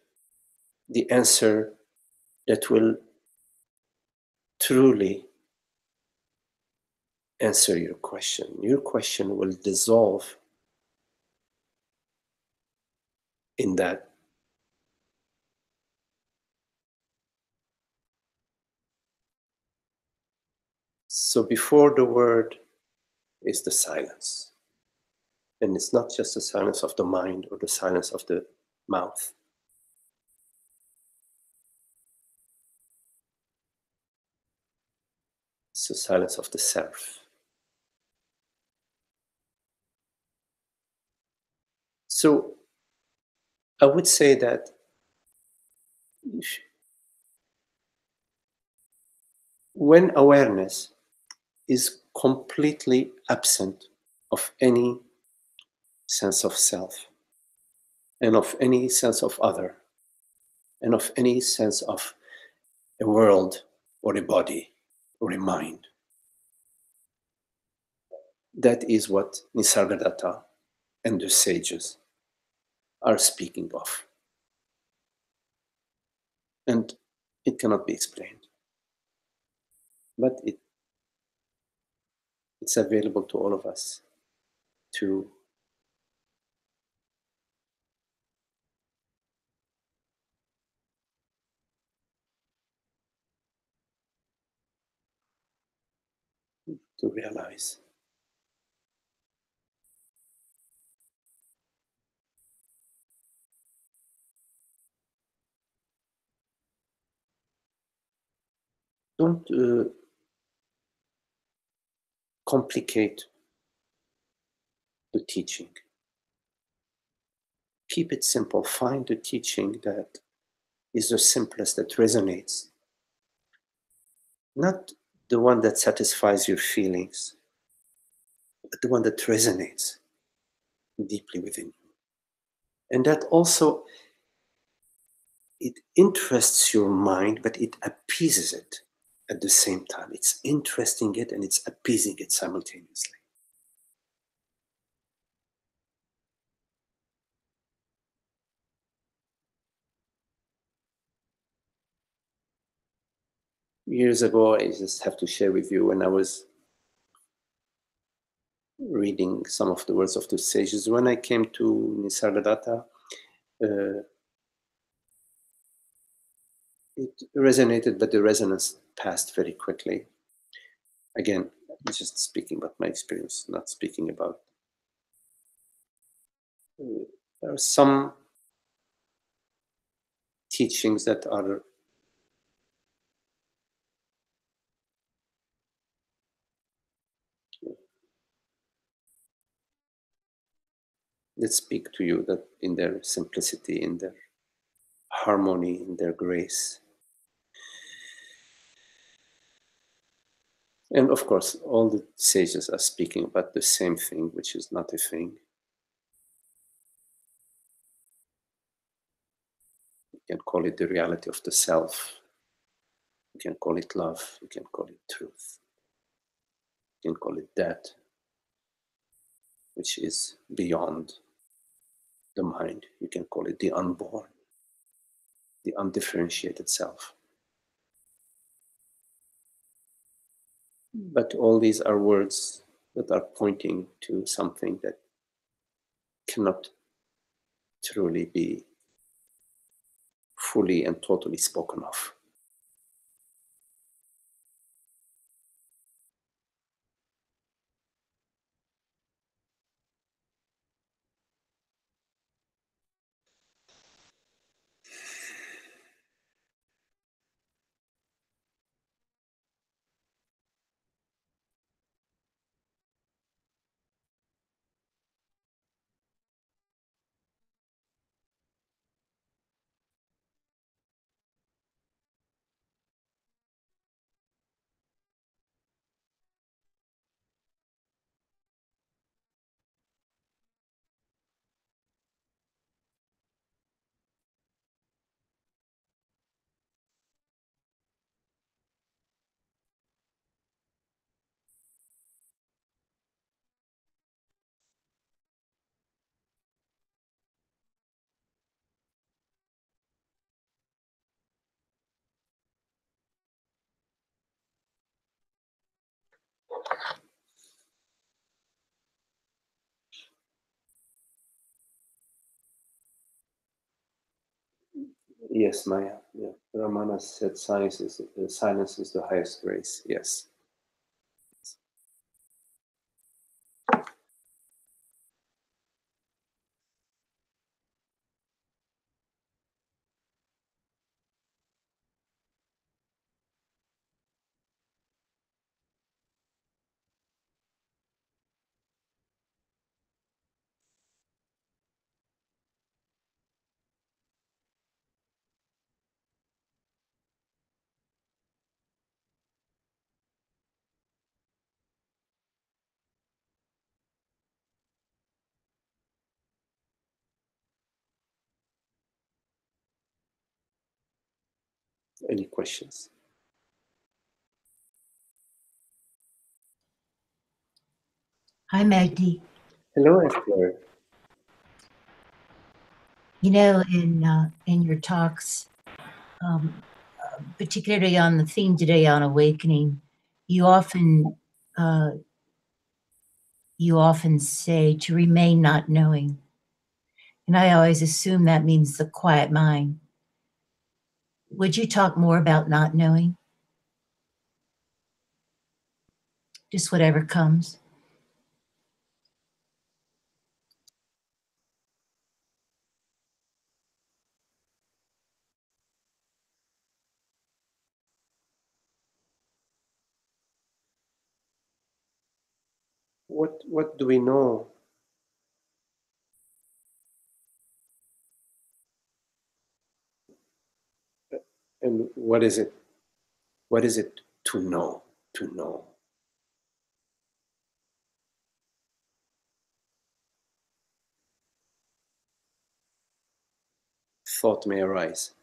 the answer that will truly answer your question. Your question will dissolve in that. So before the word is the silence. And it's not just the silence of the mind or the silence of the mouth. It's the silence of the self. So I would say that when awareness is completely absent of any sense of self and of any sense of other and of any sense of a world or a body or a mind, that is what Nisargadatta and the sages are speaking of. And it cannot be explained. But it's available to all of us to to realize. Don't complicate the teaching. Keep it simple. Find the teaching that is the simplest, that resonates. Not the one that satisfies your feelings, but the one that resonates deeply within you. And that also, it interests your mind, but it appeases it at the same time. It's interesting it and it's appeasing it simultaneously. Years ago, I just have to share with you, when I was reading some of the words of the sages, when I came to Nisargadatta, it resonated, but the resonance passed very quickly. Again, just speaking about my experience, not speaking about. There are some teachings that are that speak to you, that in their simplicity, in their harmony, in their grace. And of course, all the sages are speaking about the same thing, which is not a thing. You can call it the reality of the self. You can call it love. You can call it truth. You can call it that which is beyond the mind. You can call it the unborn, the undifferentiated self. But all these are words that are pointing to something that cannot truly be fully and totally spoken of. Yes, Maya. Yeah. Ramana said silence is the highest grace. Yes. Any questions? Hi, Magdi. Hello, Esther. You know, in your talks, particularly on the theme today on awakening, you often say to remain not knowing, and I always assume that means the quiet mind. Would you talk more about not knowing? just whatever comes. What do we know? And what is it? What is it to know? To know. Thought may arise.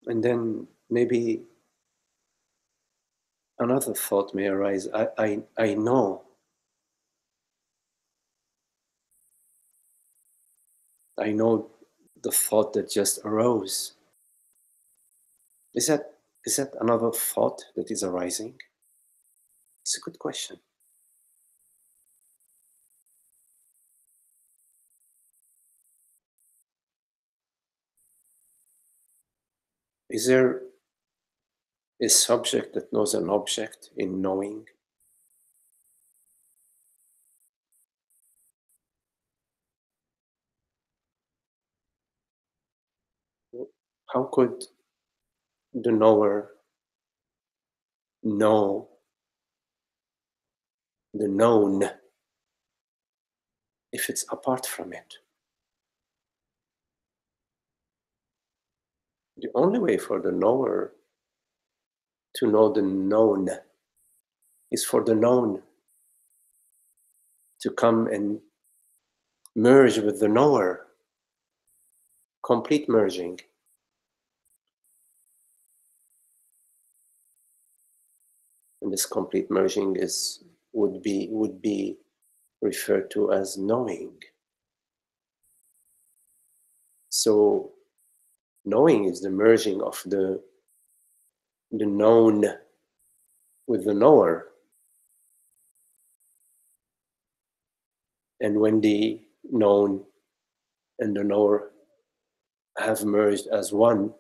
And then maybe another thought may arise. I know. I know the thought that just arose. Is that another thought that is arising? It's a good question. Is there a subject that knows an object in knowing? How could the knower know the known if it's apart from it? The only way for the knower to know the known is for the known to come and merge with the knower. Complete merging. And this complete merging would be referred to as knowing. So knowing is the merging of the known with the knower. And when the known and the knower have merged as one,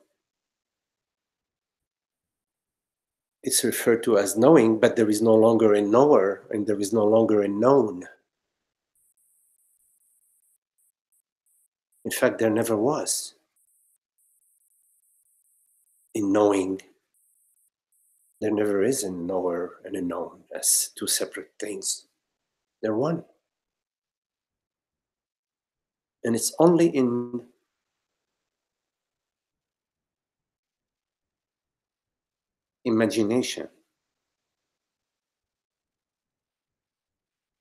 it's referred to as knowing, but there is no longer a knower and there is no longer a known. In fact, there never was. In knowing, there never is a knower and a known as two separate things. They're one. And it's only in imagination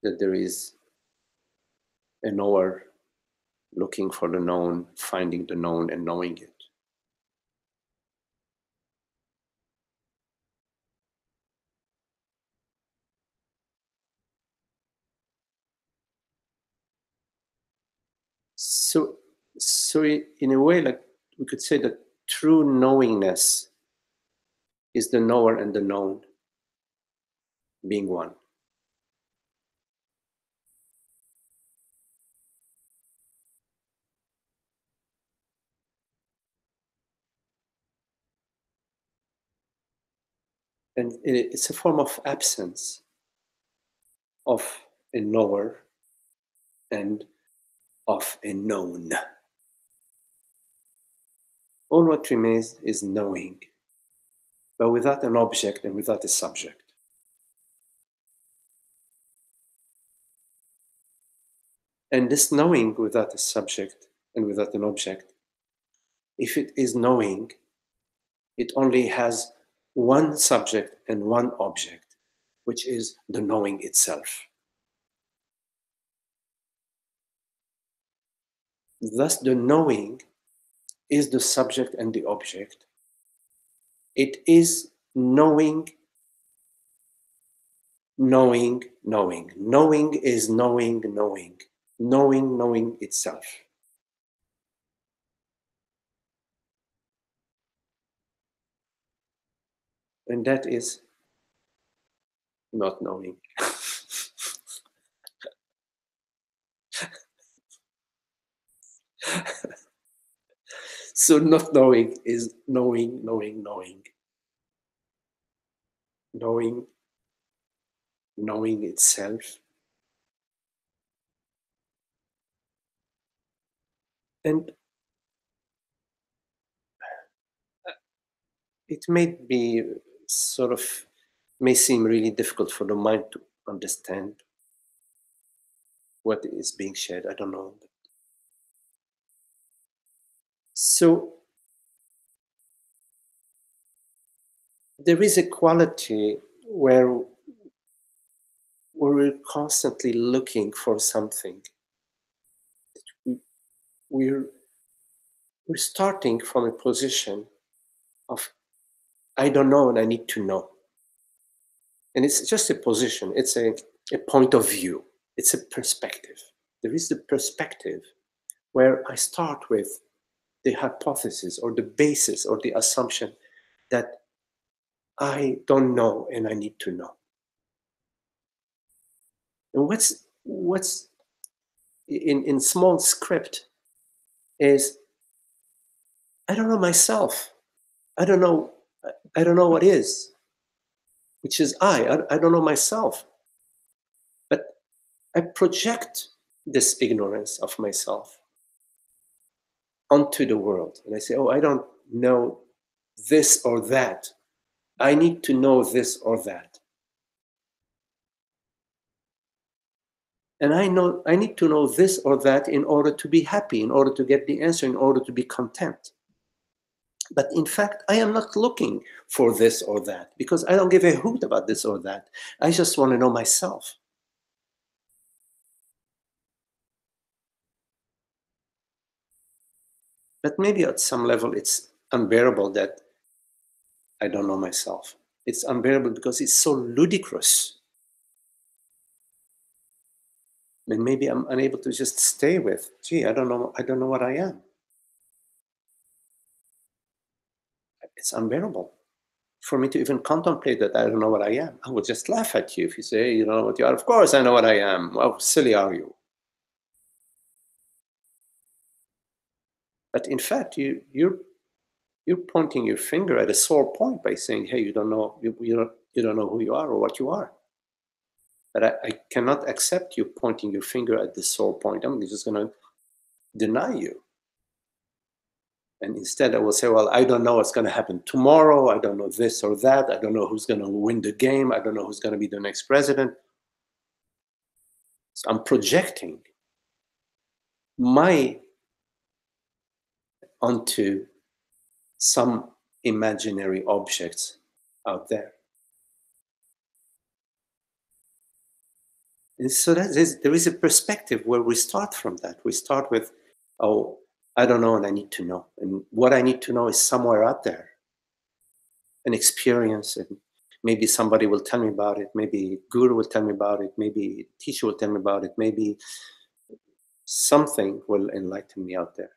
that there is a knower looking for the known, finding the known, and knowing it. So in a way, like we could say that true knowingness is the knower and the known being one. And it's a form of absence of a knower and of a known. All what remains is knowing, but without an object and without a subject. And this knowing without a subject and without an object, if it is knowing, it only has one subject and one object, which is the knowing itself. Thus, the knowing is the subject and the object. It is knowing, knowing, knowing. Knowing is knowing, knowing. Knowing, knowing itself. And that is not knowing. So not knowing is knowing, knowing, knowing. Knowing, knowing itself. And it may be sort of, may seem really difficult for the mind to understand what is being shared. I don't know. So there is a quality where we're constantly looking for something. We're starting from a position of, I don't know and I need to know. And it's just a position, it's a point of view, it's a perspective. There is the perspective where I start with the hypothesis or the basis or the assumption that I don't know and I need to know. And what's in small script is, I don't know myself. I don't know what is, which is I don't know myself. But I project this ignorance of myself onto the world. And I say, oh, I don't know this or that. I need to know this or that. And I know I need to know this or that in order to be happy, in order to get the answer, in order to be content. But in fact, I am not looking for this or that because I don't give a hoot about this or that. I just want to know myself. But maybe at some level it's unbearable that I don't know myself. It's unbearable because it's so ludicrous. And maybe I'm unable to just stay with, gee, I don't know what I am. It's unbearable for me to even contemplate that I don't know what I am. I would just laugh at you if you say, you don't know what you are. Of course I know what I am. How silly are you? But in fact, you're pointing your finger at a sore point by saying, hey, you don't know who you are or what you are. But I cannot accept you pointing your finger at the sore point. I'm just going to deny you. And instead I will say, well, I don't know what's going to happen tomorrow. I don't know this or that. I don't know who's going to win the game. I don't know who's going to be the next president. So I'm projecting my onto some imaginary objects out there. And so there is a perspective where we start from that. We start with, oh, I don't know and I need to know. And what I need to know is somewhere out there. An experience, and maybe somebody will tell me about it. Maybe a guru will tell me about it. Maybe a teacher will tell me about it. Maybe something will enlighten me out there.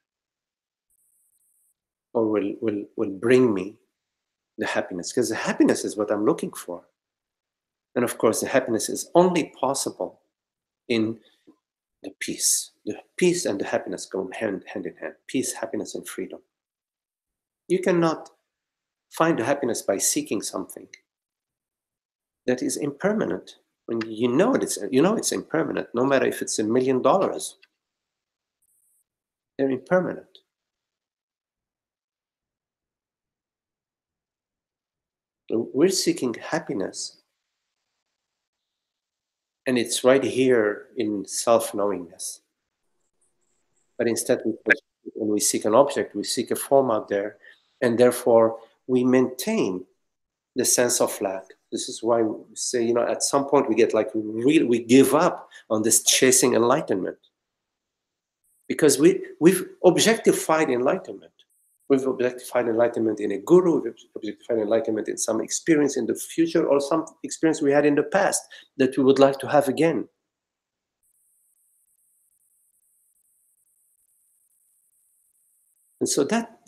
Or will bring me the happiness. Because the happiness is what I'm looking for. And of course, the happiness is only possible in the peace. The peace and the happiness go hand in hand. Peace, happiness, and freedom. You cannot find the happiness by seeking something that is impermanent. When you know it's impermanent, no matter if it's $1 million, they're impermanent. We're seeking happiness, and it's right here in self-knowingness. But instead, when we seek an object, we seek a form out there, and therefore we maintain the sense of lack. This is why we say, at some point we get we give up on this chasing enlightenment. Because we've objectified enlightenment. We've objectified enlightenment in a guru, we've objectified enlightenment in some experience in the future or some experience we had in the past that we would like to have again. And so that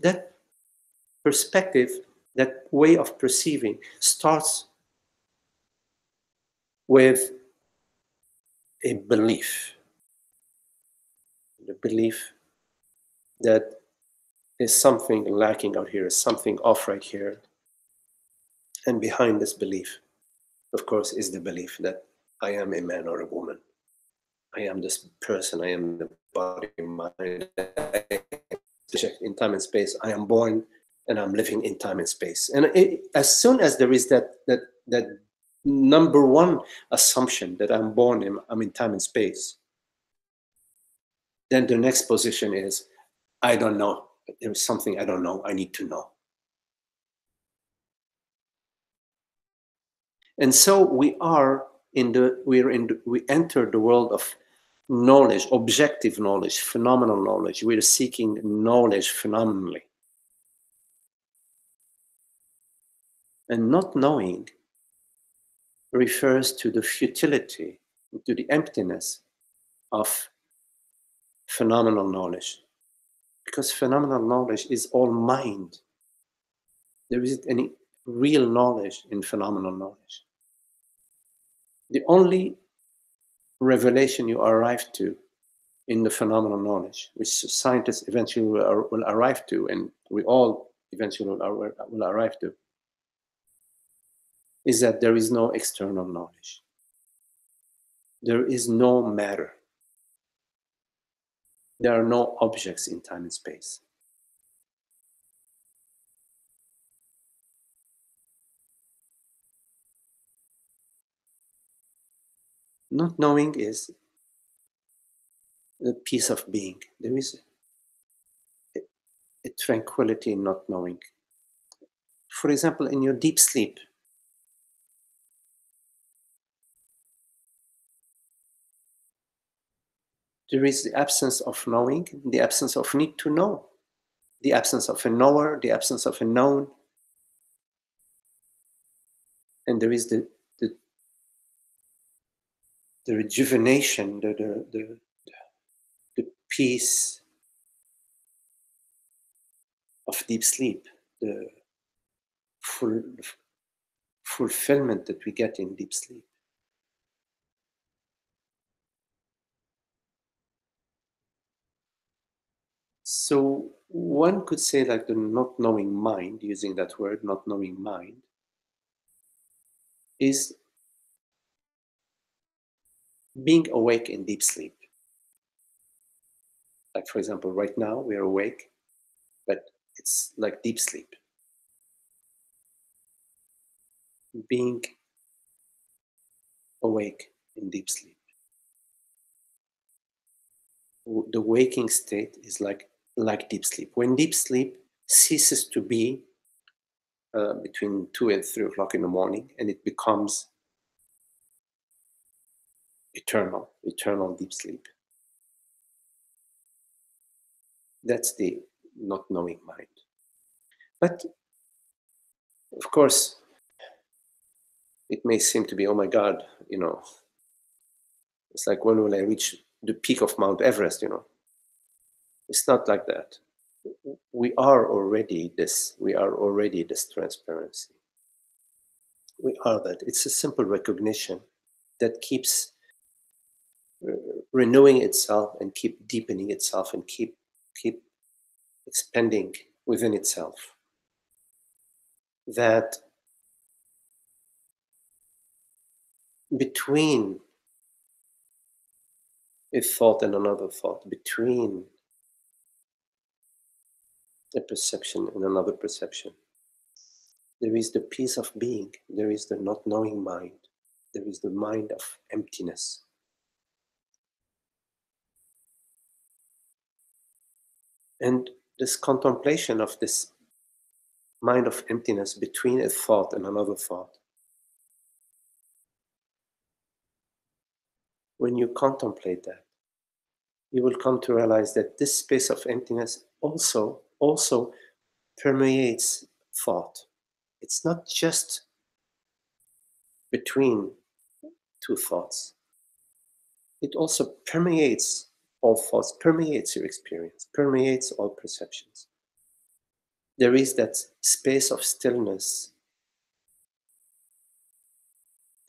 perspective, that way of perceiving starts with a belief. The belief that is something lacking out here, is something off right here. And behind this belief, of course, is the belief that I am a man or a woman. I am this person, I am the body, mind, in time and space. I am born and I'm living in time and space. And as soon as there is that number one assumption that I'm born, I'm in time and space, then the next position is, I don't know. There's something I don't know. I need to know. And so we enter the world of knowledge, objective knowledge, phenomenal knowledge. We're seeking knowledge phenomenally. And not knowing refers to the futility, to the emptiness of phenomenal knowledge. Because phenomenal knowledge is all mind. There isn't any real knowledge in phenomenal knowledge. The only revelation you arrive to in the phenomenal knowledge, which scientists eventually will arrive to, and we all eventually will arrive to, is that there is no external knowledge. There is no matter. There are no objects in time and space. Not knowing is the peace of being. There is a tranquility in not knowing. For example, in your deep sleep, there is the absence of knowing, the absence of need to know, the absence of a knower, the absence of a known. And there is the rejuvenation, the peace of deep sleep, the fulfillment that we get in deep sleep. So one could say, like, the not knowing mind, using that word, not knowing mind, is being awake in deep sleep. Like, for example, right now we're awake, but it's like deep sleep. Being awake in deep sleep. The waking state is like deep sleep. When deep sleep ceases to be between 2 and 3 o'clock in the morning, and it becomes eternal deep sleep. That's the not knowing mind. But of course, it may seem to be, oh my God, it's like, when will I reach the peak of Mount Everest, It's not like that. We are already this transparency. We are that. It's a simple recognition that keeps renewing itself and keep deepening itself and keep expanding within itself. That between a thought and another thought, between a perception and another perception, there is the peace of being, there is the not knowing mind, there is the mind of emptiness. And this contemplation of this mind of emptiness between a thought and another thought, when you contemplate that, you will come to realize that this space of emptiness also permeates thought. It's not just between two thoughts. It also permeates all thoughts, permeates your experience, permeates all perceptions. There is that space of stillness,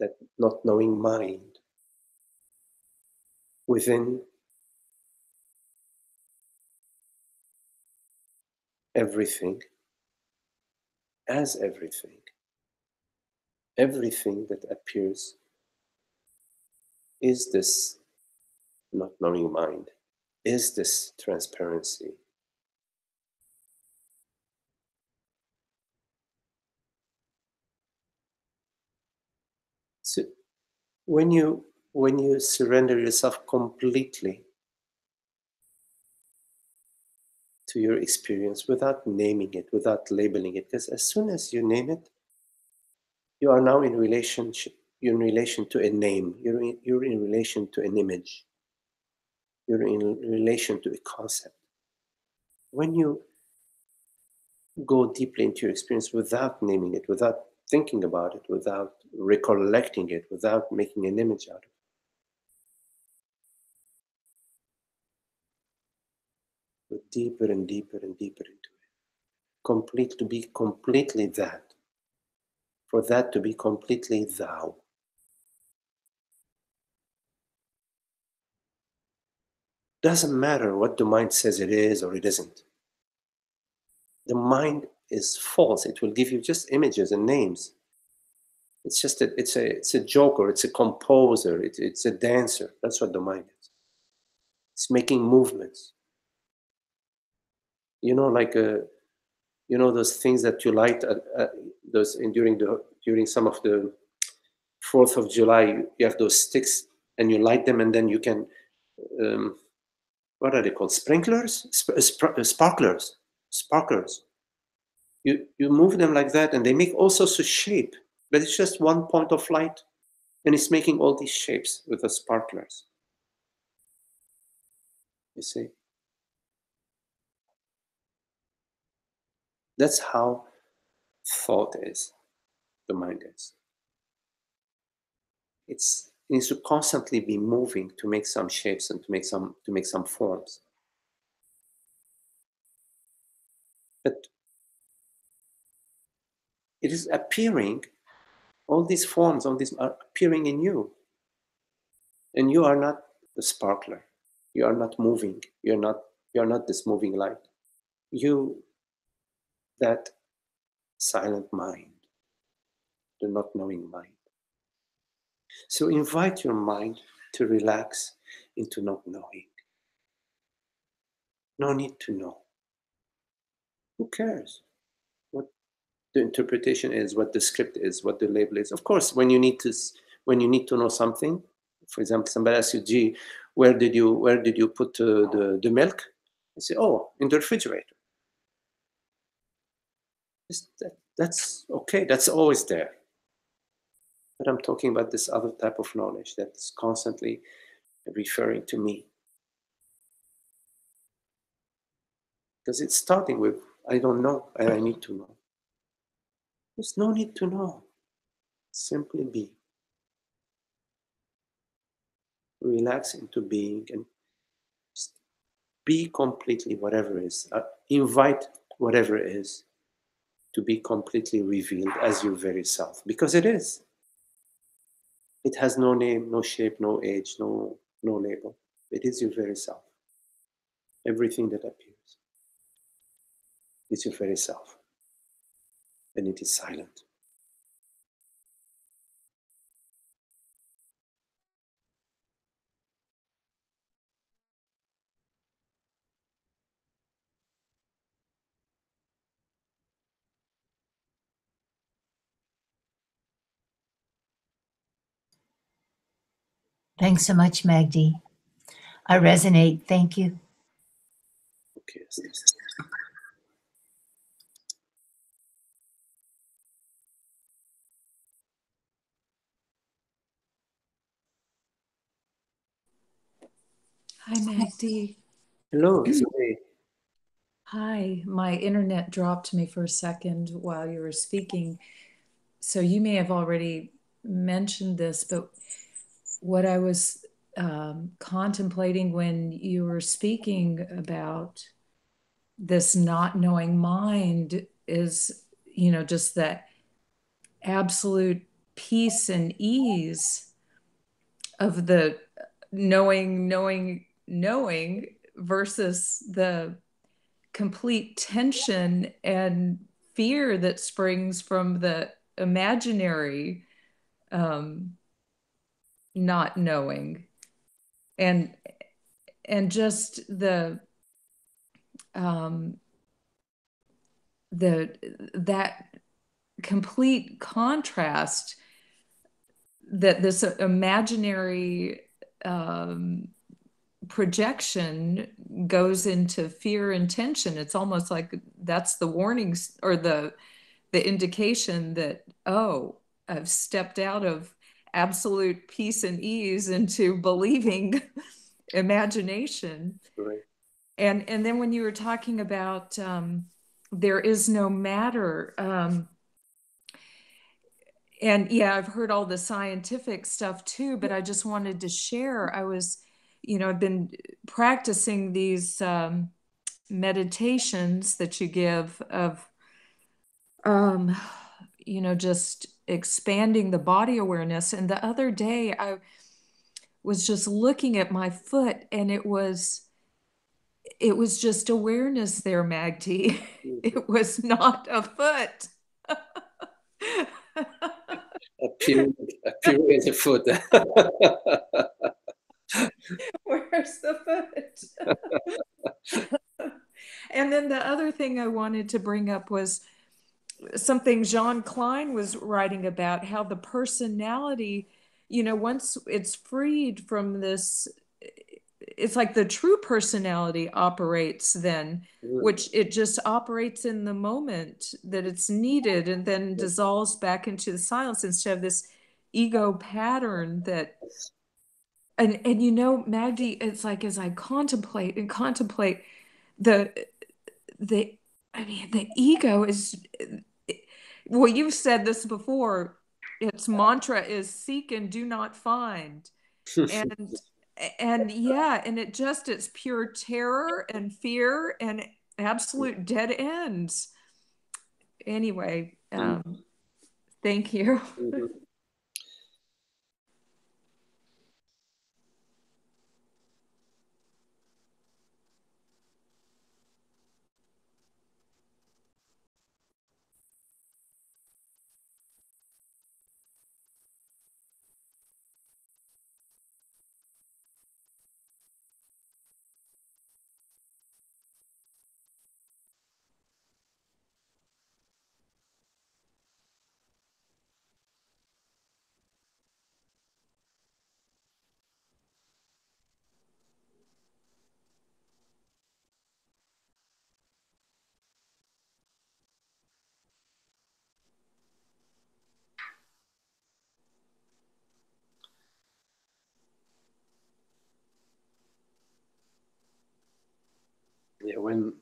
that not knowing mind within everything as everything. Everything that appears is this not knowing mind, is this transparency. So when you surrender yourself completely to your experience without naming it, without labeling it, because as soon as you name it, you are now in relationship. You're in relation to a name. You're in relation to an image. You're in relation to a concept. When you go deeply into your experience without naming it, without thinking about it, without recollecting it, without making an image out of it, go deeper and deeper and deeper into it. To be completely that. For that to be completely thou. Doesn't matter what the mind says it is or it isn't. The mind is false. It will give you just images and names. It's just it's a joker. It's a composer. It's a dancer. That's what the mind is. It's making movements. You know, like those things that you light during some of the 4th of July. You have those sticks and you light them, and then you can what are they called? Sprinklers, sparklers, sparklers. You move them like that, and they make all sorts of shape. But it's just one point of light, and it's making all these shapes with the sparklers. You see, that's how thought is. The mind is. It needs to constantly be moving to make some shapes and to make some forms. But it is appearing. All these forms, all these are appearing in you, and you are not the sparkler. You are not moving. You are not this moving light. You, that silent mind, the not knowing mind. So invite your mind to relax into not knowing. No need to know. Who cares what the interpretation is, what the script is, what the label is? Of course, when you need to know something, for example, somebody asks you, "Gee, where did you put the milk?" I say, "Oh, in the refrigerator." That's okay. That's always there. But I'm talking about this other type of knowledge that's constantly referring to me. Because it's starting with, I don't know, and I need to know. There's no need to know. Simply be. Relax into being and just be completely whatever is. Invite whatever is to be completely revealed as your very self. Because it is. It has no name, no shape, no age, no label. It is your very self. Everything that appears is your very self. And it is silent. Thanks so much, Magdi. I resonate. Thank you. Okay. Hi, Magdi. Hello, Zoe. Hi. My internet dropped me for a second while you were speaking. So you may have already mentioned this, but what I was contemplating when you were speaking about this not knowing mind is, just that absolute peace and ease of the knowing versus the complete tension and fear that springs from the imaginary not knowing, and just um, that complete contrast that this imaginary projection goes into fear and tension. It's almost like that's the warnings or the indication that, oh, I've stepped out of absolute peace and ease into believing imagination. Right. And then when you were talking about there is no matter, and yeah, I've heard all the scientific stuff too, but I just wanted to share. I was, I've been practicing these meditations that you give of, just expanding the body awareness. And the other day I was just looking at my foot, and it was just awareness there, Magdi. It was not a foot. Appearing as a foot. Where's the foot? And then the other thing I wanted to bring up was something Jean Klein was writing about, how the personality, once it's freed from this, it's like the true personality operates then, which it just operates in the moment that it's needed and then dissolves back into the silence instead of this ego pattern that, and Magdi, it's like as I contemplate the the ego is, well, you've said this before, its mantra is seek and do not find. And yeah, and it's pure terror and fear and absolute dead ends. Anyway, thank you. Yeah, when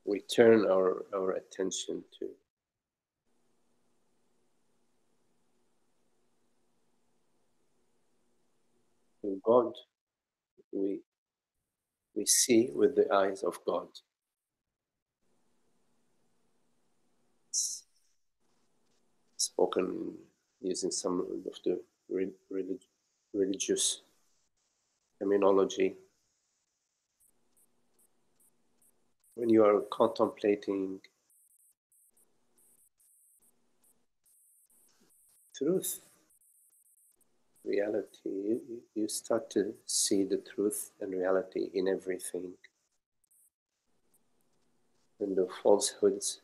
we turn our attention to God, we see with the eyes of God. It's spoken using some of the religious terminology. When you are contemplating truth, reality, you start to see the truth and reality in everything. And the falsehoods,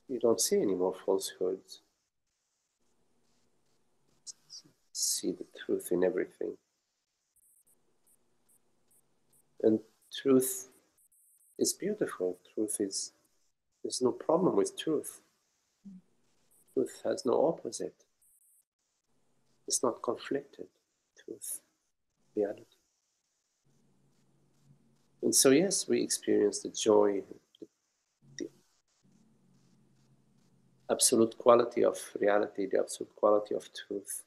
you don't see any more falsehoods. See the truth in everything. And truth is beautiful. There's no problem with truth. Truth has no opposite. It's not conflicted. Truth, reality. And so, yes, we experience the joy, the absolute quality of reality, the absolute quality of truth.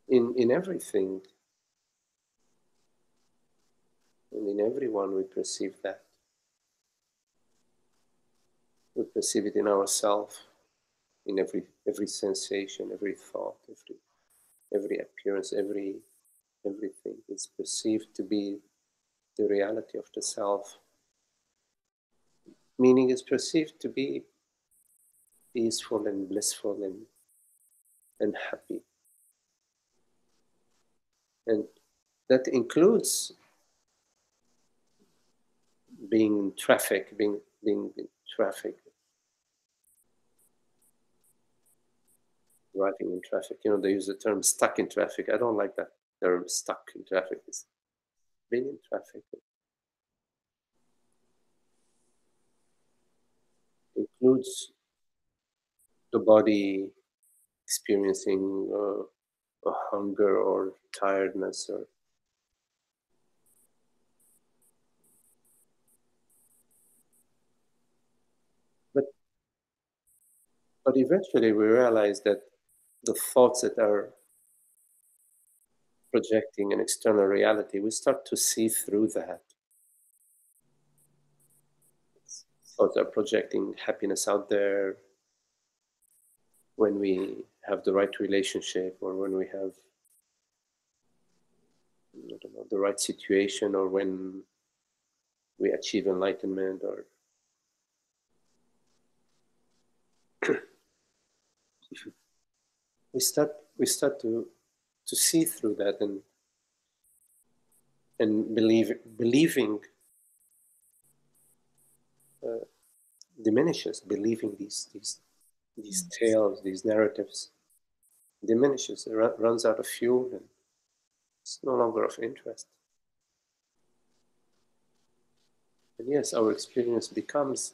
In everything. And in everyone we perceive that. We perceive it in ourselves. in every sensation, every thought, every appearance, everything is perceived to be the reality of the self. Meaning is perceived to be peaceful and blissful and happy. And that includes being in traffic, being in traffic, driving in traffic. You know, they use the term stuck in traffic. I don't like that term, stuck in traffic. It's being in traffic. It includes the body experiencing a hunger or tiredness or but eventually we realize that the thoughts that are projecting an external reality, we start to see through that. Thoughts are projecting happiness out there when we have the right relationship or when we have, I don't know, the right situation or when we achieve enlightenment or we start to see through that and believing diminishes. Believing these tales, these narratives diminishes. It runs out of fuel and it's no longer of interest. And yes, our experience becomes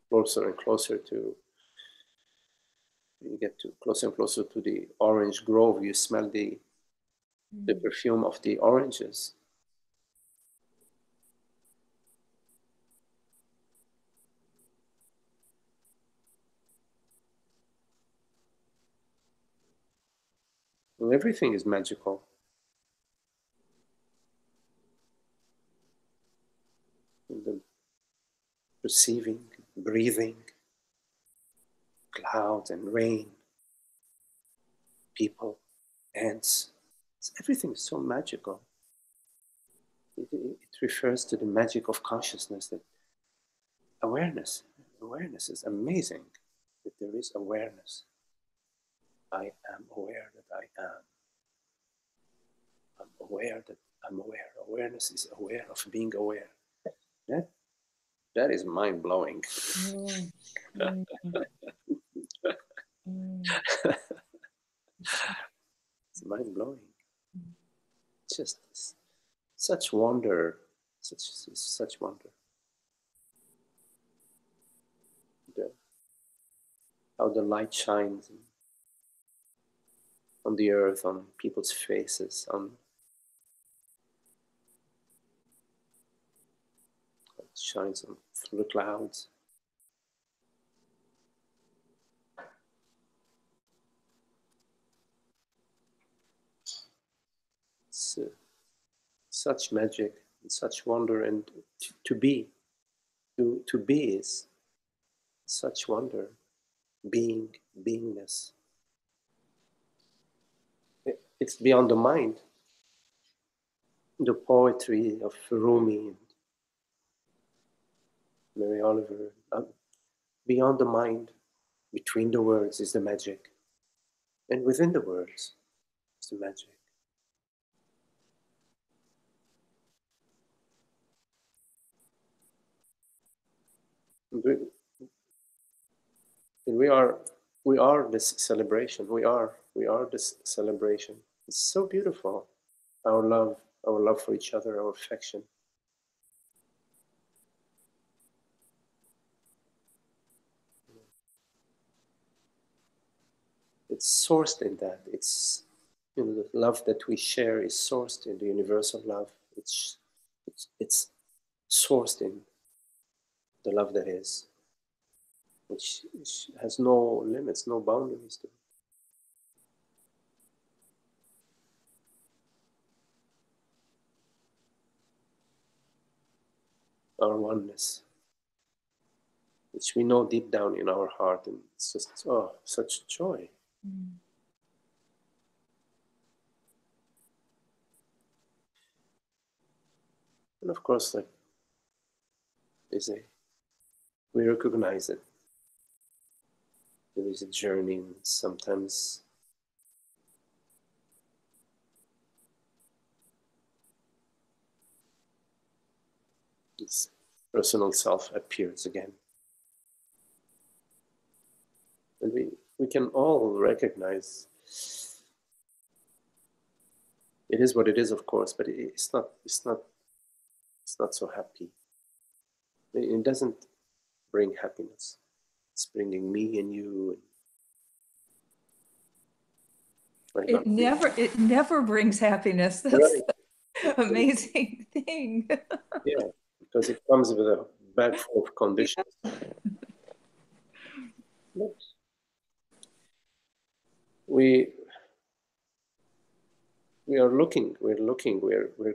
closer and closer to, you get to closer and closer to the orange grove. You smell the perfume of the oranges. And everything is magical. And the perceiving, breathing, clouds and rain, people, ants. Everything is so magical. It refers to the magic of consciousness, that awareness is amazing, that there is awareness. I am aware that I am. I'm aware that I'm aware. Awareness is aware of being aware. That is mind-blowing. It's mind-blowing. It's just such wonder, such wonder. How the light shines on the earth, on people's faces, it shines through the clouds. It's such magic and such wonder, and to be is such wonder, beingness. It's beyond the mind. The poetry of Rumi and Mary Oliver, beyond the mind, between the words is the magic, and within the words is the magic. And we are this celebration. We are this celebration. It's so beautiful. Our love for each other, our affection. It's sourced in that. It's, you know, the love that we share is sourced in the universal love. It's sourced in the love that is, which has no limits, no boundaries to it. Our oneness. which we know deep down in our heart, and it's just, oh, such joy. Mm. And of course, like they say, we recognize it. There is a journey, and sometimes this personal self appears again. And we can all recognize it is what it is, of course, but it's not so happy. It doesn't bring happiness. It's bringing me and you. It never brings happiness. That's Right. the amazing thing. Yeah, because it comes with a bag full of conditions. Yeah. We are looking, we're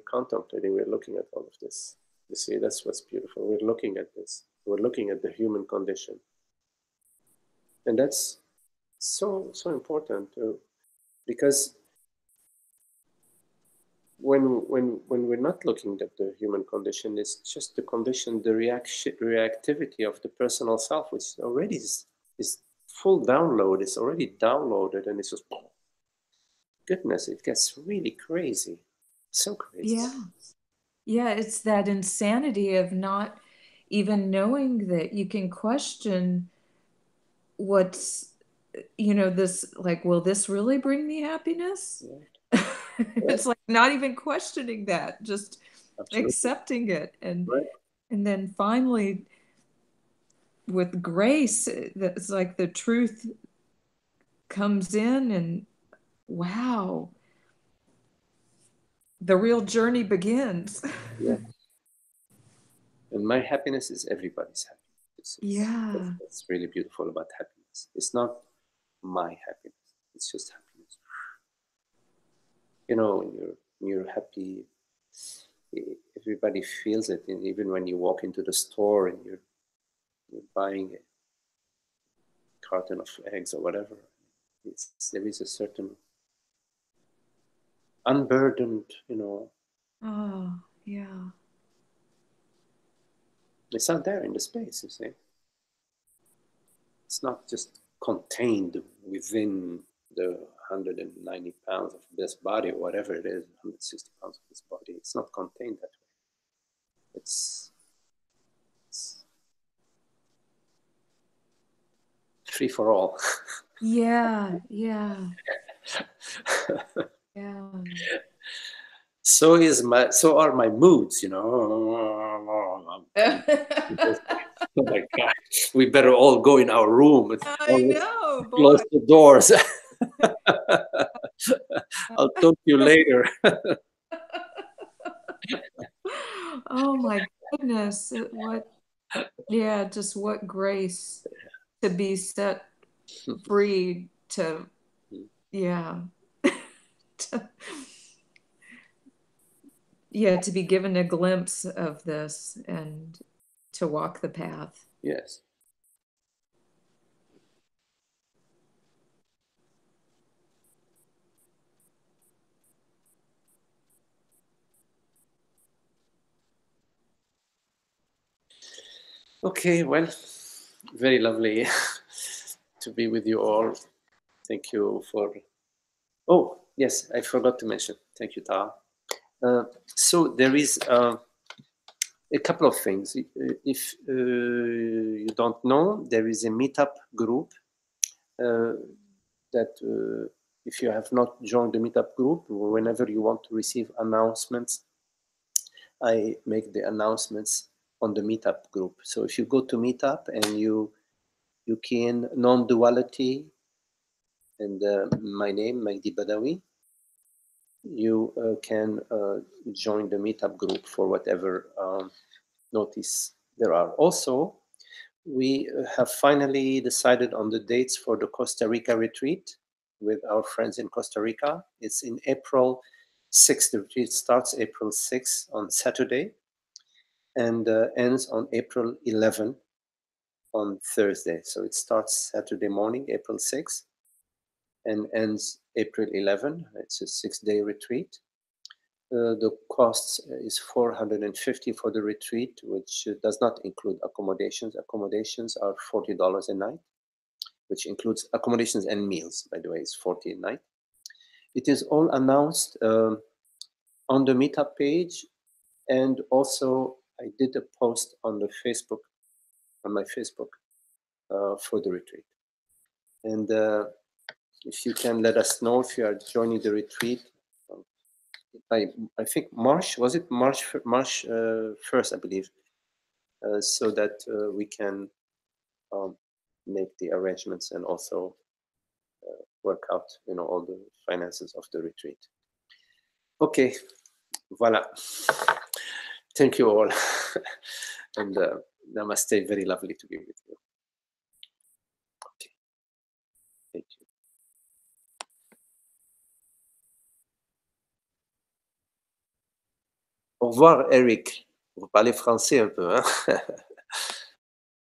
contemplating, we're looking at all of this. You see, that's what's beautiful. We're looking at this. We're looking at the human condition. And that's so important too, because when we're not looking at the human condition, it's just the condition, the reactivity of the personal self, which already is full download. It's already downloaded, and it's just, goodness, it gets really crazy, so crazy. Yeah, it's that insanity of not even knowing that you can question what's, this, like, will this really bring me happiness? Yeah. It's like not even questioning that, just Absolutely. accepting it. Right. And then finally with grace, it's like the truth comes in, and wow, the real journey begins. Yeah. And my happiness is everybody's happiness. Yeah. That's really beautiful about happiness. It's not my happiness. It's just happiness. You know, when you're happy, everybody feels it. And even when you walk into the store and you're buying a carton of eggs or whatever, there is a certain unburdened, Oh, yeah. it's out there in the space, you see. It's not just contained within the 190 pounds of this body, or whatever it is, 160 pounds of this body. It's not contained that way. It's free for all. Yeah. So are my moods, Oh my God, we better all go in our room and I know, close boy. the doors. I'll talk to you later. Oh my goodness. Just what grace to be set free to, to be given a glimpse of this and to walk the path. Yes. Okay, well, very lovely to be with you all. Thank you for... Oh, yes, I forgot to mention. Thank you, Ta. So there is a couple of things. If you don't know, there is a meetup group that if you have not joined the meetup group, whenever you want to receive announcements, I make the announcements on the meetup group. So if you go to meetup and you key in non-duality and my name, Magdi Badawi, you can join the meetup group for whatever notice there are. Also, we have finally decided on the dates for the Costa Rica retreat with our friends in Costa Rica. It's in April 6th. The retreat starts April 6th on Saturday and ends on April 11th. on Thursday. So it starts Saturday morning, April 6th, and ends April 11. It's a 6-day retreat. The cost is $450 for the retreat, which does not include accommodations. Accommodations are $40 a night, which includes accommodations and meals, by the way, it's $40 a night. It is all announced on the meetup page, and also I did a post on the Facebook, on my Facebook, for the retreat. And if you can let us know if you are joining the retreat. I think March, was it March 1st, I believe, so that we can make the arrangements and also work out, all the finances of the retreat. Okay, voila. Thank you all. And namaste, very lovely to be with you. Okay, thank you. Au revoir, Eric. Vous parlez français un peu, hein?